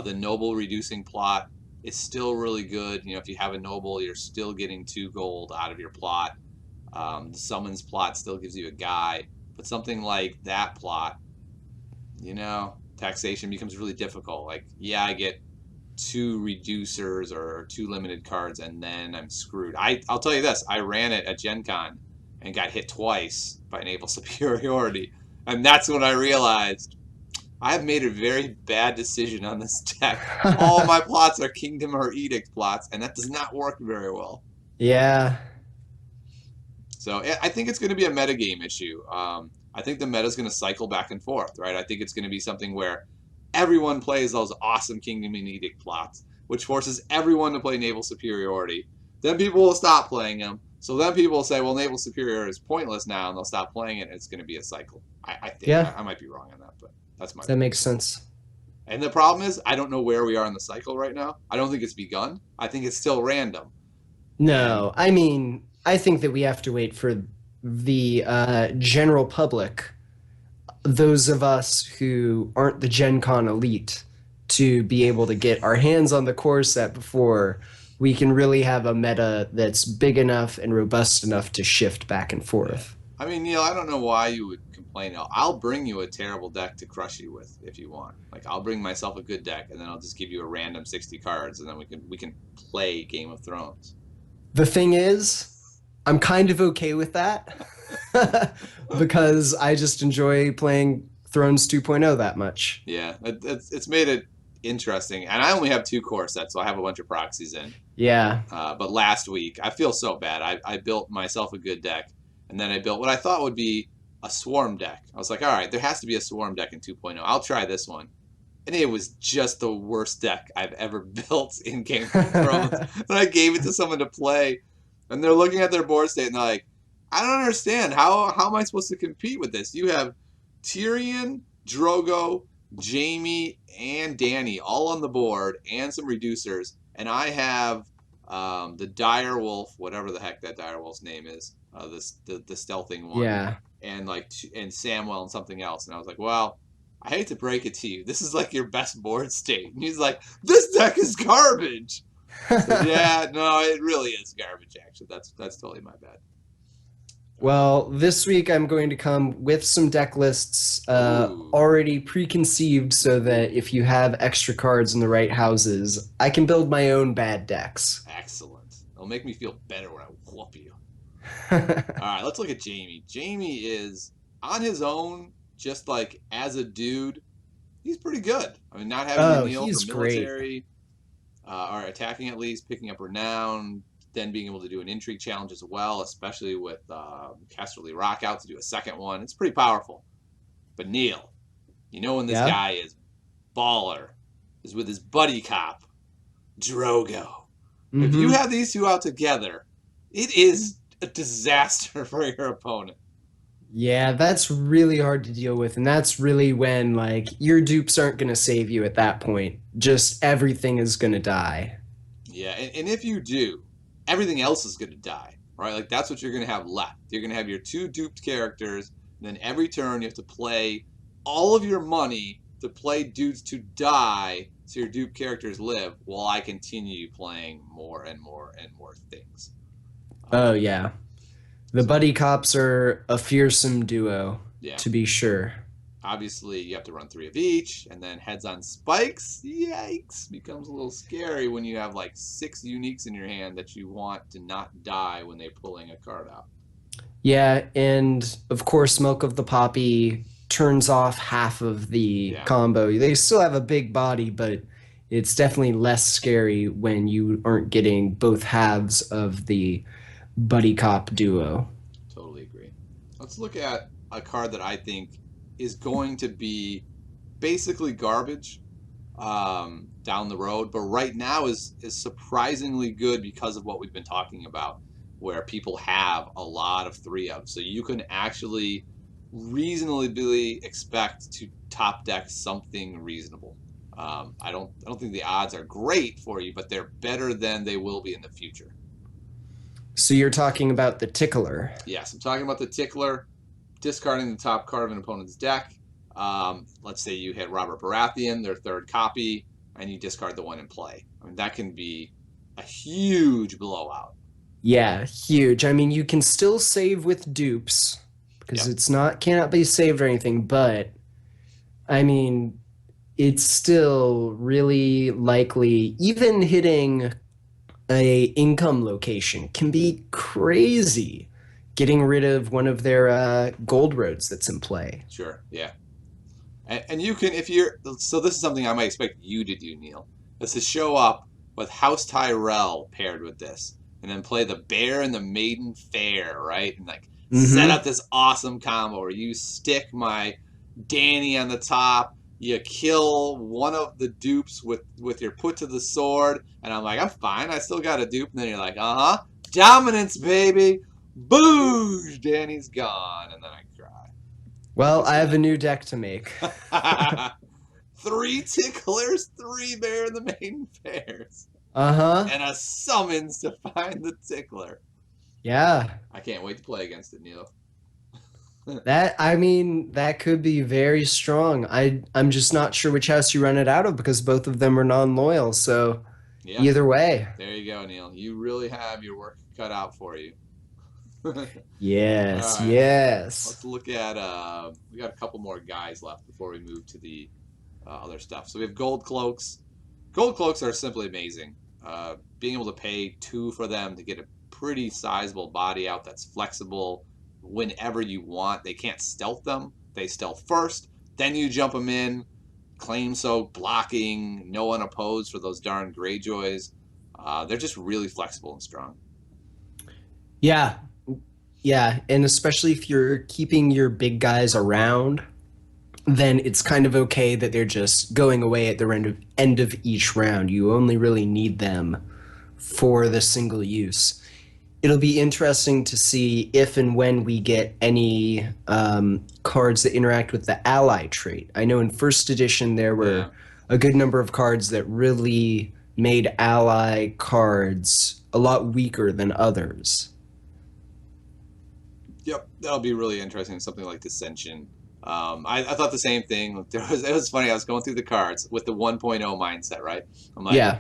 The noble reducing plot is still really good. You know, if you have a noble, you're still getting 2 gold out of your plot. The summons plot still gives you a guy, but something like that plot, you know, taxation becomes really difficult. Like, yeah, I get two reducers or two limited cards, and then I'm screwed. I'll tell you this: I ran it at Gen Con and got hit twice by naval superiority, and that's when I realized I have made a very bad decision on this deck. All my plots are Kingdom or Edict plots, and that does not work very well. Yeah. So I think it's going to be a metagame issue. I think the meta is going to cycle back and forth, right? I think it's going to be something where everyone plays those awesome Kingdom and Edict plots, which forces everyone to play Naval Superiority. Then people will stop playing them. So then people will say, well, Naval Superiority is pointless now, and they'll stop playing it, and it's going to be a cycle. I think. Yeah. I might be wrong on that, but that's my That opinion. makes sense. And the problem is, I don't know where we are in the cycle right now. I don't think it's begun. I think it's still random. No, I mean, I think that we have to wait for the general public, those of us who aren't the Gen Con elite, to be able to get our hands on the core set before we can really have a meta that's big enough and robust enough to shift back and forth. I mean, Neil, I don't know why you would complain. I'll bring you a terrible deck to crush you with if you want. Like, I'll bring myself a good deck, and then I'll just give you a random 60 cards, and then we can play Game of Thrones. The thing is, I'm kind of okay with that because I just enjoy playing Thrones 2.0 that much. Yeah, it's made it interesting, and I only have 2 core sets, so I have a bunch of proxies in. Yeah. But last week, I feel so bad. I built myself a good deck, and then I built what I thought would be a swarm deck. I was like, all right, there has to be a swarm deck in 2.0. I'll try this one. And it was just the worst deck I've ever built in Game of Thrones. And I gave it to someone to play, and they're looking at their board state, and they're like, I don't understand. How am I supposed to compete with this? You have Tyrion, Drogo, Jaime, and Dany all on the board, and some reducers. And I have the Dire Wolf, whatever the heck that Dire Wolf's name is, the stealthing one. Yeah. And Samwell and something else. And I was like, well, I hate to break it to you. This is like your best board state. And he's like, this deck is garbage. So, yeah, no, it really is garbage, actually. That's totally my bad. Well, this week I'm going to come with some deck lists already preconceived so that if you have extra cards in the right houses, I can build my own bad decks. Excellent. It'll make me feel better when I whoop you. All right, let's look at Jaime. Jaime is, on his own, just like as a dude, he's pretty good. I mean, not having to kneel for military, or attacking at least, picking up renown, then being able to do an intrigue challenge as well, especially with Casterly Rock out to do a second one. It's pretty powerful. But Neil, you know when this guy is baller, is with his buddy cop, Drogo. Mm-hmm. If you have these two out together, it is a disaster for your opponent. Yeah, that's really hard to deal with, and that's really when like your dupes aren't going to save you at that point. Just everything is going to die. Yeah, and if you do, everything else is going to die, right? Like that's what you're going to have left. You're going to have your 2 duped characters, and then every turn you have to play all of your money to play dudes to die so your duped characters live while I continue playing more and more and more things. Oh, yeah. The buddy cops are a fearsome duo, to be sure. Obviously, you have to run 3 of each, and then heads on spikes. Yikes! Becomes a little scary when you have like 6 uniques in your hand that you want to not die when they're pulling a card out. Yeah, and of course, Milk of the Poppy turns off half of the combo. They still have a big body, but it's definitely less scary when you aren't getting both halves of the buddy cop duo. Totally agree. Let's look at a card that I think is going to be basically garbage down the road, but right now is surprisingly good because of what we've been talking about, where people have a lot of 3 of. So you can actually reasonably expect to top deck something reasonable. I don't think the odds are great for you, but they're better than they will be in the future. So you're talking about the Tickler. Yes, I'm talking about the Tickler, discarding the top card of an opponent's deck. Let's say you hit Robert Baratheon, their 3rd copy, and you discard the one in play. I mean, that can be a huge blowout. Yeah, huge. I mean, you can still save with dupes because it's cannot be saved or anything, but I mean, it's still really likely, even hitting a income location can be crazy. Getting rid of one of their gold roads that's in play. Sure, yeah. And you can, if you're, so this is something I might expect you to do, Neil, is to show up with House Tyrell paired with this, and then play the Bear and the Maiden Fair, right? And like set Mm-hmm. up this awesome combo where you stick my Danny on the top, you kill one of the dupes with your put to the sword, and I'm like, I'm fine, I still got a dupe, and then you're like, dominance, baby, boosh, Danny's gone, and then I cry. Well, I have a new deck to make. Three ticklers, three bear in the main pairs, Uh-huh. and a summons to find the tickler. Yeah. I can't wait to play against it, Neil. That could be very strong. I'm just not sure which house you run it out of because both of them are non-loyal. So Yeah, either way. there you go, Neil. You really have your work cut out for you. All Yes, right, yes. let's look at. We got a couple more guys left before we move to the other stuff. So we have gold cloaks. Gold cloaks are simply amazing. Being able to pay 2 for them to get a pretty sizable body out that's flexible whenever you want. They can't stealth them. They stealth first. Then you jump them in. Claim soak, blocking, no unopposed for those darn Greyjoys. They're just really flexible and strong. Yeah. Yeah, and especially if you're keeping your big guys around, then it's kind of okay that they're just going away at the end of each round. You only really need them for the single use. It'll be interesting to see if and when we get any cards that interact with the ally trait. I know in first edition there Yeah. were a good number of cards that really made ally cards a lot weaker than others. Yep, that'll be really interesting. Something like Dissension. I thought the same thing. It was funny. I was going through the cards with the 1.0 mindset, right? I'm like, Yeah.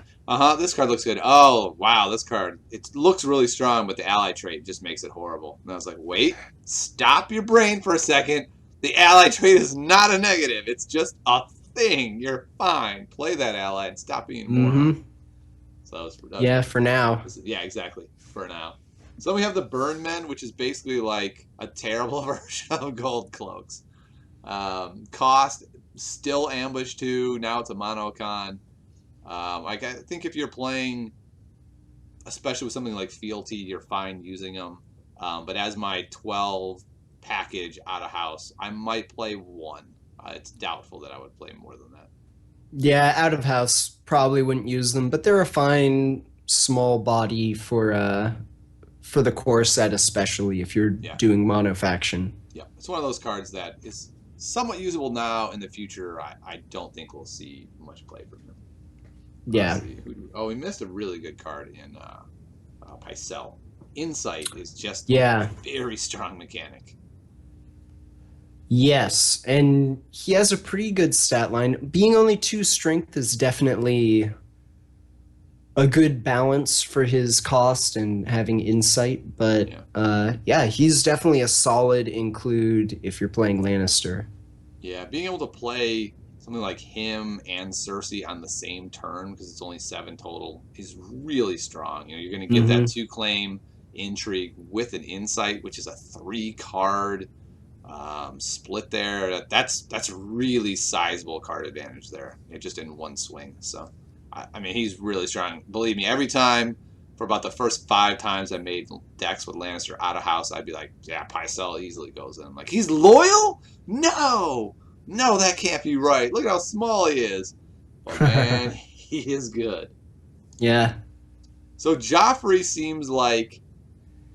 this card looks good. Oh, wow, this card, it looks really strong, but the ally trait just makes it horrible. And I was like, wait, stop your brain for a second. The ally trait is not a negative. It's just a thing. You're fine. Play that ally and stop being a moron. Mm-hmm. So Yeah, for now. yeah, exactly. For now. So we have the Burn Men, which is basically like a terrible version of Gold Cloaks. Cost still ambush 2. Now it's a monocon. I think if you're playing, especially with something like Fealty, you're fine using them. But as my 12 package out of house, I might play 1. It's doubtful that I would play more than that. Yeah, out of house probably wouldn't use them, but they're a fine small body for the core set, especially if you're Yeah. doing mono faction. Yeah, it's one of those cards that is somewhat usable now. In the future, I don't think we'll see much play from him. Yeah. We missed a really good card in Pycelle. Insight is just Yeah. a very strong mechanic. Yes, and he has a pretty good stat line. Being only 2 strength is definitely a good balance for his cost and having insight, but yeah, he's definitely a solid include if you're playing Lannister. Yeah, being able to play something like him and Cersei on the same turn, because it's only 7 total, is really strong. You're going to get that 2 claim intrigue with an insight, which is a 3 card split there. That's really sizable card advantage there, just in one swing. So I mean, he's really strong. Believe me, every time for about the first 5 times I made decks with Lannister out of house, I'd be like, yeah, Pycelle easily goes in. I'm like, he's loyal? No, that can't be right. Look at how small he is. But man, he is good. Yeah. So Joffrey seems like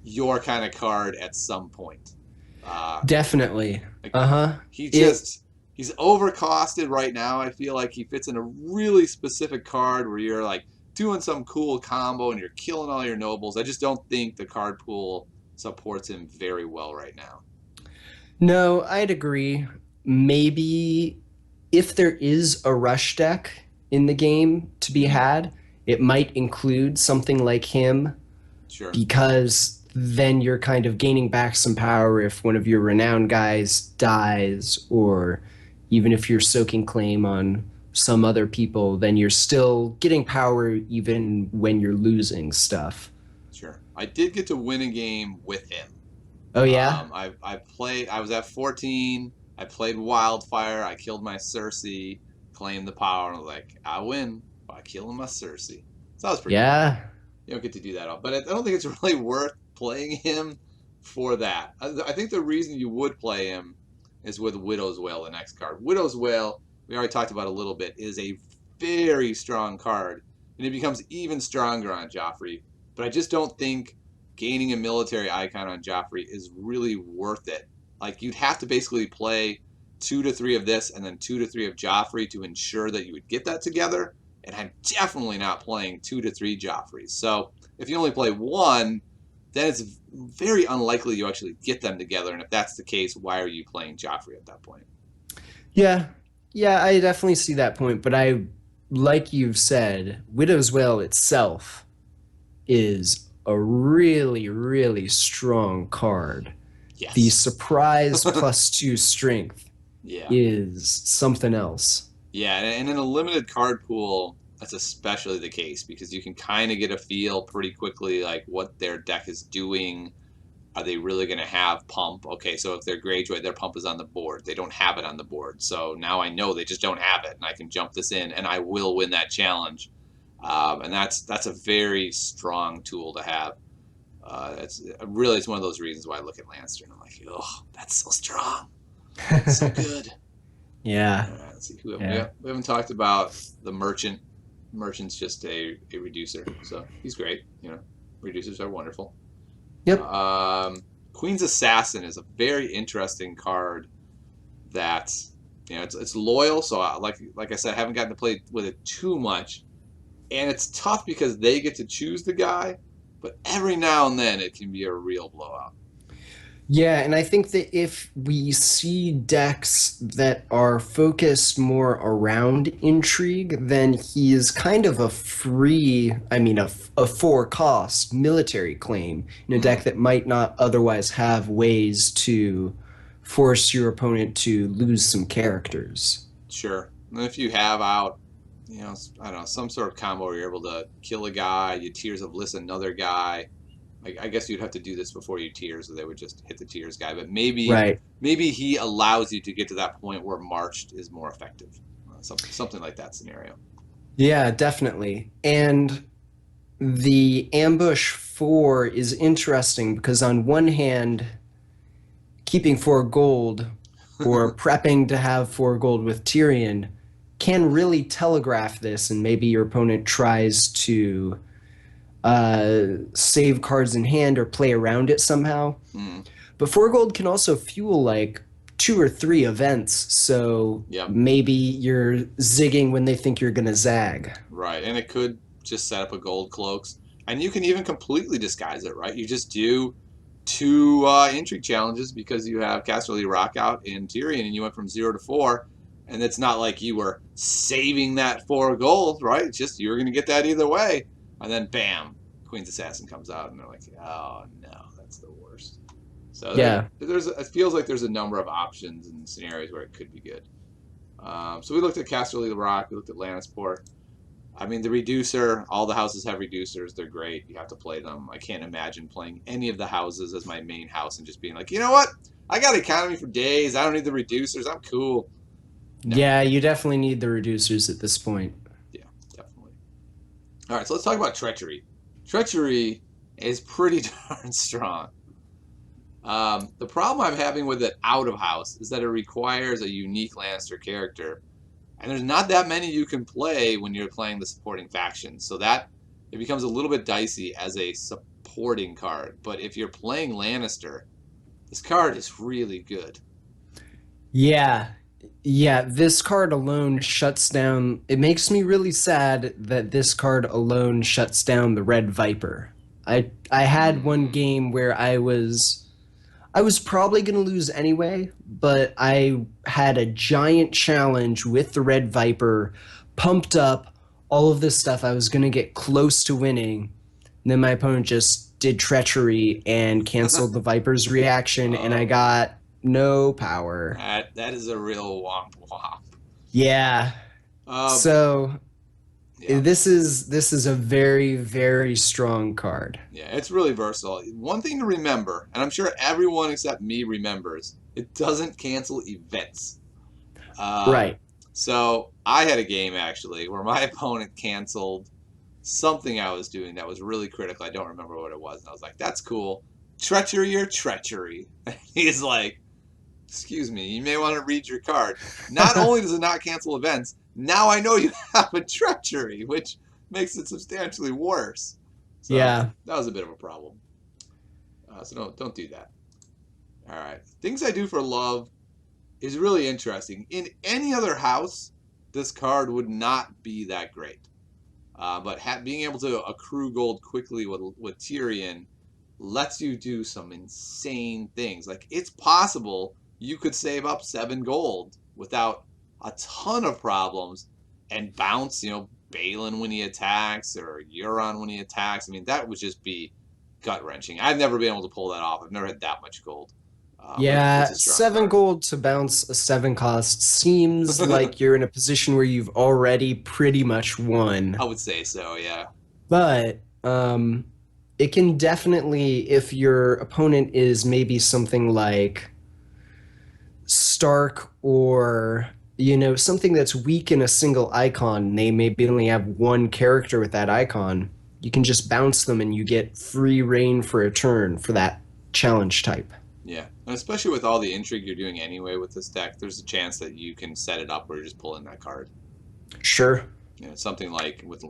your kind of card at some point. Definitely. Like, Uh-huh. He's overcosted right now. I feel like he fits in a really specific card where you're like doing some cool combo and you're killing all your nobles. I just don't think the card pool supports him very well right now. No, I'd agree. Maybe if there is a rush deck in the game to be had, it might include something like him. Sure. Because then you're kind of gaining back some power if one of your renowned guys dies, or even if you're soaking claim on some other people, then you're still getting power even when you're losing stuff. Sure. I did get to win a game with him. Oh yeah? I played. I was at 14. I played Wildfire. I killed my Cersei, claimed the power, and I was like, I win by killing my Cersei. So that was pretty fun. Yeah. You don't get to do that all, but I don't think it's really worth playing him for that. I think the reason you would play him is with Widow's Wail, the next card. Widow's Wail, we already talked about a little bit, is a very strong card, and it becomes even stronger on Joffrey. But I just don't think gaining a military icon on Joffrey is really worth it. Like, you'd have to basically play 2 to 3 of this and then 2 to 3 of Joffrey to ensure that you would get that together. And I'm definitely not playing 2 to 3 Joffreys. So if you only play one, then it's very unlikely you actually get them together. And if that's the case, why are you playing Joffrey at that point? Yeah. Yeah, I definitely see that point, but like you've said, Widow's Wail itself is a really, really strong card. Yes. The surprise +2 strength Yeah. is something else. Yeah, and in a limited card pool, that's especially the case because you can kind of get a feel pretty quickly like what their deck is doing. Are they really going to have pump? Okay, so if they're Greyjoy, their pump is on the board. They don't have it on the board. So now I know they just don't have it, and I can jump this in, and I will win that challenge. And that's a very strong tool to have. It's one of those reasons why I look at Lannister and I'm like, oh, that's so strong, so good. Yeah. Let's see who we haven't talked about the merchant. Merchant's just a reducer, so he's great. You know, reducers are wonderful. Yep. Queen's Assassin is a very interesting card. That it's loyal. So like I said, I haven't gotten to play with it too much. And it's tough because they get to choose the guy, but every now and then it can be a real blowout. Yeah, and I think that if we see decks that are focused more around intrigue, then he is kind of a a 4-cost military claim in a deck that might not otherwise have ways to force your opponent to lose some characters. Sure. And if you have out I don't know, some sort of combo where you're able to kill a guy, you Tears of Bliss another guy. I guess you'd have to do this before you Tears, so they would just hit the Tears guy. But maybe he allows you to get to that point where Marched is more effective. Something like that scenario. Yeah, definitely. And the Ambush 4 is interesting because on one hand, keeping 4 gold or prepping to have 4 gold with Tyrion can really telegraph this, and maybe your opponent tries to save cards in hand or play around it somehow. But 4 gold can also fuel like 2 or 3 events, so maybe you're zigging when they think you're gonna zag. Right, and it could just set up a gold Cloaks, and you can even completely disguise it, right? You just do 2 intrigue challenges because you have Casterly Rock out in Tyrion, and you went from 0 to 4. And it's not like you were saving that 4 gold, right? It's just you were going to get that either way. And then, bam, Queen's Assassin comes out, and they're like, oh, no, that's the worst. So it feels like there's a number of options and scenarios where it could be good. So we looked at Casterly Rock. We looked at Lannisport. I mean, the Reducer, all the houses have Reducers. They're great. You have to play them. I can't imagine playing any of the houses as my main house and just being like, you know what? I got economy for days. I don't need the Reducers. I'm cool. No. Yeah, you definitely need the Reducers at this point. Yeah, definitely. All right, so let's talk about Treachery. Treachery is pretty darn strong. The problem I'm having with it out of house is that it requires a unique Lannister character. And there's not that many you can play when you're playing the supporting faction. So that it becomes a little bit dicey as a supporting card. But if you're playing Lannister, this card is really good. Yeah. Yeah, this card alone shuts down... It makes me really sad that this card alone shuts down the Red Viper. I had one game where I was probably going to lose anyway, but I had a giant challenge with the Red Viper, pumped up, all of this stuff. I was going to get close to winning. And then my opponent just did Treachery and canceled the Viper's reaction, and I got no power. That is a real womp womp. Yeah. Uh, So yeah, this is a very, very strong card. yeah, it's really versatile. One thing to remember, and I'm sure everyone except me remembers, it doesn't cancel events. Um, Right. so I had a game actually where my opponent canceled something I was doing that was really critical. I don't remember what it was, and I was like, "That's cool." Treachery or treachery? He's like, "Excuse me, you may want to read your card." Not only does it not cancel events, now I know you have a treachery, which makes it substantially worse. So Yeah. that was a bit of a problem. So don't do that. All right, things I do for love is really interesting. In any other house, this card would not be that great. But being able to accrue gold quickly with Tyrion lets you do some insane things. Like, it's possible you could save up 7 gold without a ton of problems and bounce, Balin when he attacks or Euron when he attacks. I mean, that would just be gut wrenching. I've never been able to pull that off. I've never had that much gold. But it's Yeah, a strong 7 card. gold to bounce a 7 cost seems like you're in a position where you've already pretty much won. I would say so, yeah. But it can definitely, if your opponent is maybe something like Stark or something that's weak in a single icon, they maybe only have one character with that icon, you can just bounce them and you get free reign for a turn for that challenge type. Yeah, and especially with all the intrigue you're doing anyway with this deck, there's a chance that you can set it up where you're just pulling that card. Sure. Something like with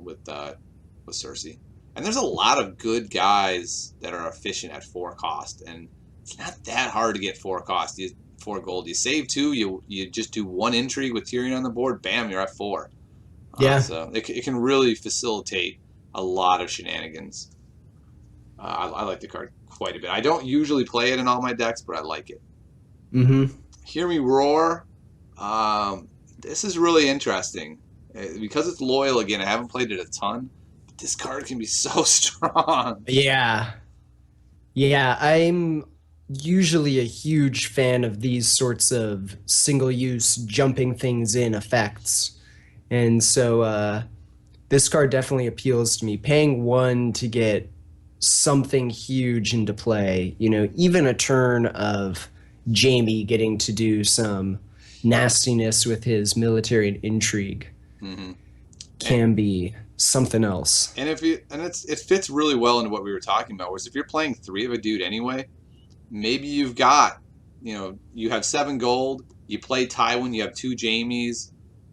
Cersei. And there's a lot of good guys that are efficient at 4 cost, and it's not that hard to get 4 cost. 4 gold. You save 2. You just do 1 intrigue with Tyrion on the board. Bam, you're at 4. Yeah. So it can really facilitate a lot of shenanigans. I like the card quite a bit. I don't usually play it in all my decks, but I like it. Mm-hmm. Hear Me Roar. This is really interesting. Because it's loyal again, I haven't played it a ton, but this card can be so strong. Yeah. Yeah, I'm usually a huge fan of these sorts of single use jumping things in effects. And so this card definitely appeals to me. Paying 1 to get something huge into play, even a turn of Jamie getting to do some nastiness with his military and intrigue Mm-hmm. And, can be something else. and if you and it fits really well into what we were talking about. Whereas if you're playing 3 of a dude anyway, maybe you've got, you have 7 gold. You play Tywin, you have 2 Jamies.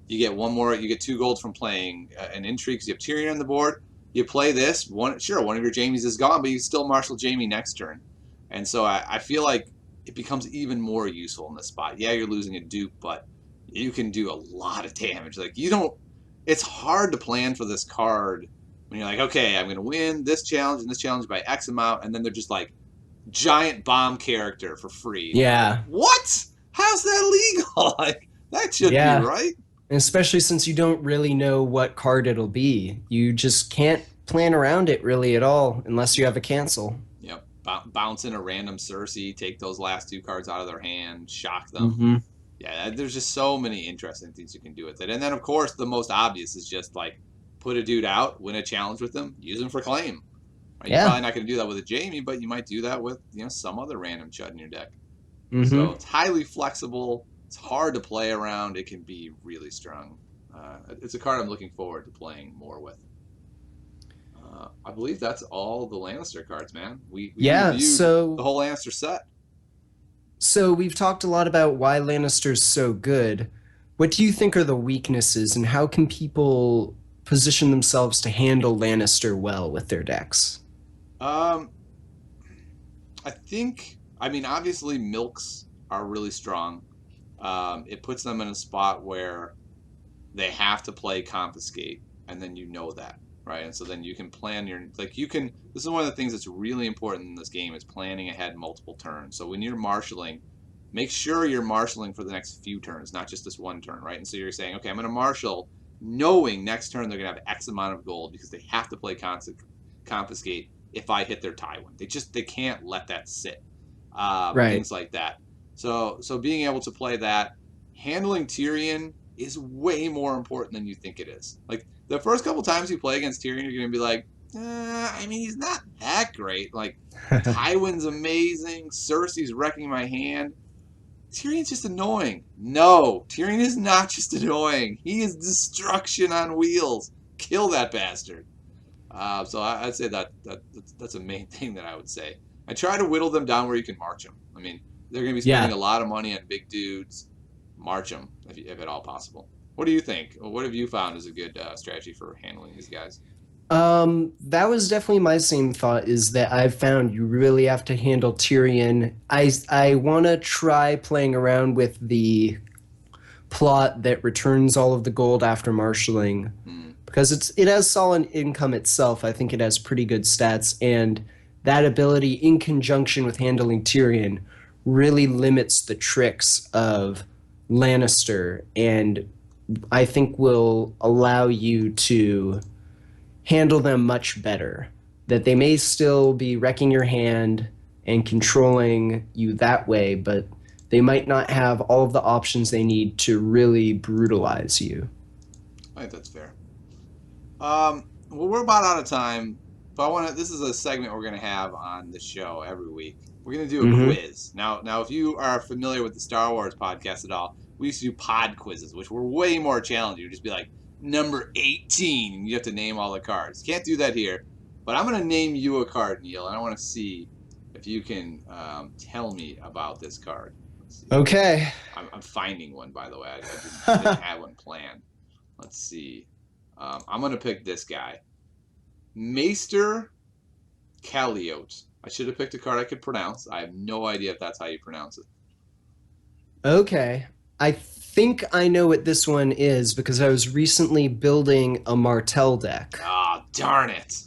You get 1 more. You get 2 gold from playing an intrigue because you have Tyrion on the board. You play this one. Sure, one of your Jamies is gone, but you still marshal Jamie next turn. And so I feel like it becomes even more useful in this spot. Yeah, you're losing a dupe, but you can do a lot of damage. Like, you don't. It's hard to plan for this card when you're like, okay, I'm going to win this challenge and this challenge by X amount, and then they're just like giant bomb character for free. And you're like, Yeah. what? How's that legal? Like, that should be Yeah. right. And especially since you don't really know what card it'll be. You just can't plan around it really at all unless you have a cancel. Yep. Bounce in a random Cersei, take those last 2 cards out of their hand, shock them. Mm-hmm. Yeah, there's just so many interesting things you can do with it. And then, of course, the most obvious is just like put a dude out, win a challenge with them, use him for claim. Right? You're Yeah. probably not going to do that with a Jamie, but you might do that with some other random chud in your deck. So Mm-hmm. it's highly flexible. It's hard to play around. It can be really strong. It's a card I'm looking forward to playing more with. I believe that's all the Lannister cards, man. We Yeah, reviewed the whole Lannister set. so we've talked a lot about why Lannister's so good. What do you think are the weaknesses and how can people position themselves to handle Lannister well with their decks? Um, I mean, obviously, milks are really strong. It puts them in a spot where they have to play confiscate, and then that, right? And so then you can plan this is one of the things that's really important in this game is planning ahead multiple turns. So when you're marshaling, make sure you're marshaling for the next few turns, not just this one turn, right? And so you're saying, okay, I'm going to marshal knowing next turn they're going to have X amount of gold because they have to play confiscate if I hit their Tywin. They can't let that sit. Right. Things like that. So being able to play that, handling Tyrion is way more important than you think it is. Like, the first couple times you play against Tyrion, you're going to be like, I mean, he's not that great. Like, Tywin's amazing. Cersei's wrecking my hand. Tyrion's just annoying. No, Tyrion is not just annoying. He is destruction on wheels. Kill that bastard. So I'd say that's a main thing that I would say. I try to whittle them down where you can march them. I mean, they're going to be spending a lot of money on big dudes. March them if at all possible. What do you think? What have you found as a good strategy for handling these guys? That was definitely my same thought, is that I've found you really have to handle Tyrion. I want to try playing around with the plot that returns all of the gold after marshaling, because it has solid income itself. I think it has pretty good stats, and that ability in conjunction with handling Tyrion really limits the tricks of Lannister, and I think will allow you to handle them much better. That they may still be wrecking your hand and controlling you that way, but they might not have all of the options they need to really brutalize you. I think that's fair. Well, we're about out of time, but this is a segment we're going to have on the show every week. We're going to do a quiz. Now, if you are familiar with the Star Wars podcast at all, we used to do pod quizzes, which were way more challenging. You'd just be like, number 18, and you have to name all the cards. Can't do that here, but I'm going to name you a card, Neil, and I want to see if you can tell me about this card. Okay. I'm finding one, by the way. I didn't have one planned. Let's see. I'm going to pick this guy. Maester Calliote. I should have picked a card I could pronounce. I have no idea if that's how you pronounce it. Okay. I think I know what this one is because I was recently building a Martell deck. Ah, oh, darn it.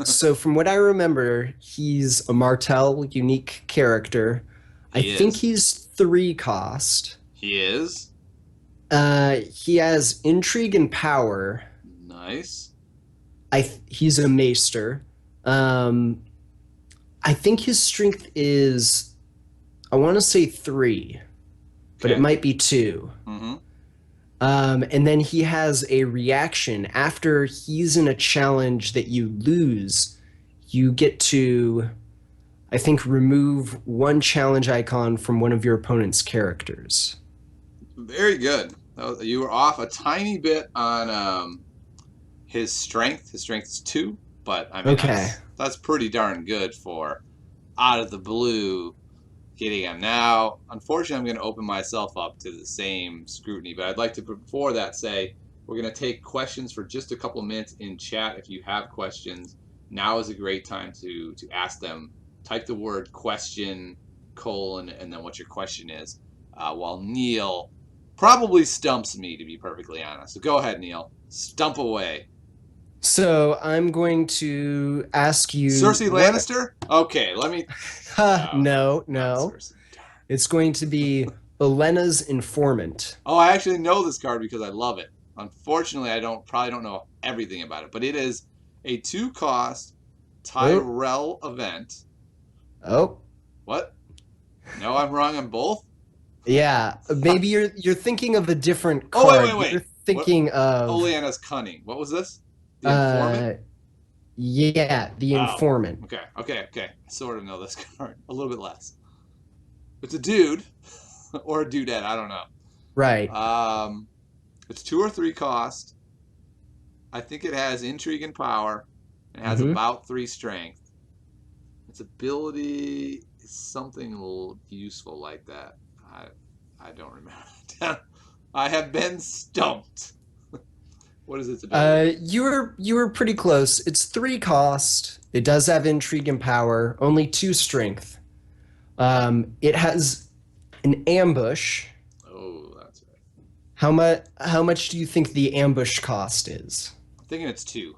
So from what I remember, he's a Martell unique character. I think he's 3 cost. He is? He has intrigue and power. Nice. He's a maester. I think his strength is, I want to say 3, but it might be 2. And then he has a reaction. After he's in a challenge that you lose, you get to, I think, remove 1 challenge icon from one of your opponent's characters. Very good. You were off a tiny bit on his strength. His strength is 2, but I mean, that's pretty darn good for out of the blue getting him. Now, unfortunately, I'm going to open myself up to the same scrutiny, but I'd like to, before that, say we're going to take questions for just a couple minutes in chat. If you have questions, now is a great time to ask them. Type the word question, : and then what your question is, while Neil probably stumps me, to be perfectly honest. So go ahead, Neil. Stump away. So I'm going to ask you... Cersei Lannister? Okay, let me... No. It's going to be Olenna's Informant. Oh, I actually know this card because I love it. Unfortunately, I probably don't know everything about it, but it is a 2-cost Tyrell event. Oh. What? No, I'm wrong on both? Yeah, maybe you're thinking of a different card. Wait. You're thinking of... Olenna's Cunning. What was this? The Informant? Yeah, the Informant. Okay. I sort of know this card. A little bit less. It's a dude. Or a dudette, I don't know. Right. It's 2 or 3 cost. I think it has intrigue and power. It has about 3 strength. Its ability is something a little useful like that. I don't remember. I have been stumped. What is its ability? You were pretty close. It's 3 cost. It does have intrigue and power. Only 2 strength. It has an ambush. Oh, that's right. How much do you think the ambush cost is? I'm thinking it's 2.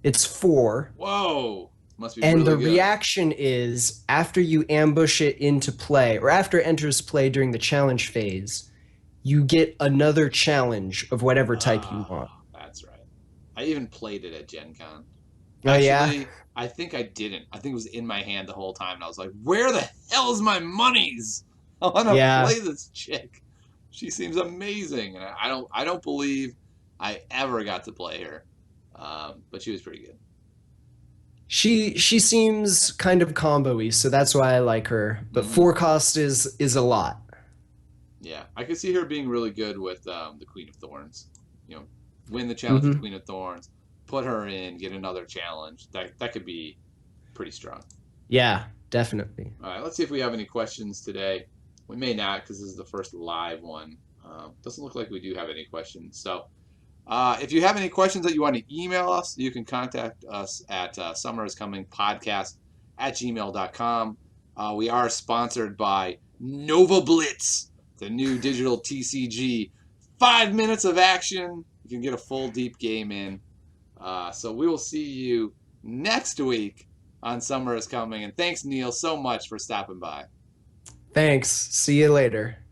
It's 4. Whoa. Must be and really the good. reaction is, after you ambush it into play, or after it enters play during the challenge phase, you get another challenge of whatever type you want. That's right. I even played it at Gen Con. Actually, yeah? I think I didn't. I think it was in my hand the whole time, and I was like, where the hell is my monies? I want to play this chick. She seems amazing, and I don't believe I ever got to play her, but she was pretty good. She seems kind of combo-y, so that's why I like her. But Hmm. 4 cost is a lot. Yeah, I could see her being really good with the Queen of Thorns. You know, win the challenge with Hmm. Queen of Thorns, put her in, get another challenge. That could be pretty strong. Yeah, definitely. All right, let's see if we have any questions today. We may not because this is the first live one. Doesn't look like we do have any questions. So if you have any questions that you want to email us, you can contact us at summeriscomingpodcast@gmail.com. We are sponsored by Nova Blitz, the new digital TCG. 5 minutes of action. You can get a full deep game in. So we will see you next week on Summer is Coming. And thanks, Neil, so much for stopping by. Thanks. See you later.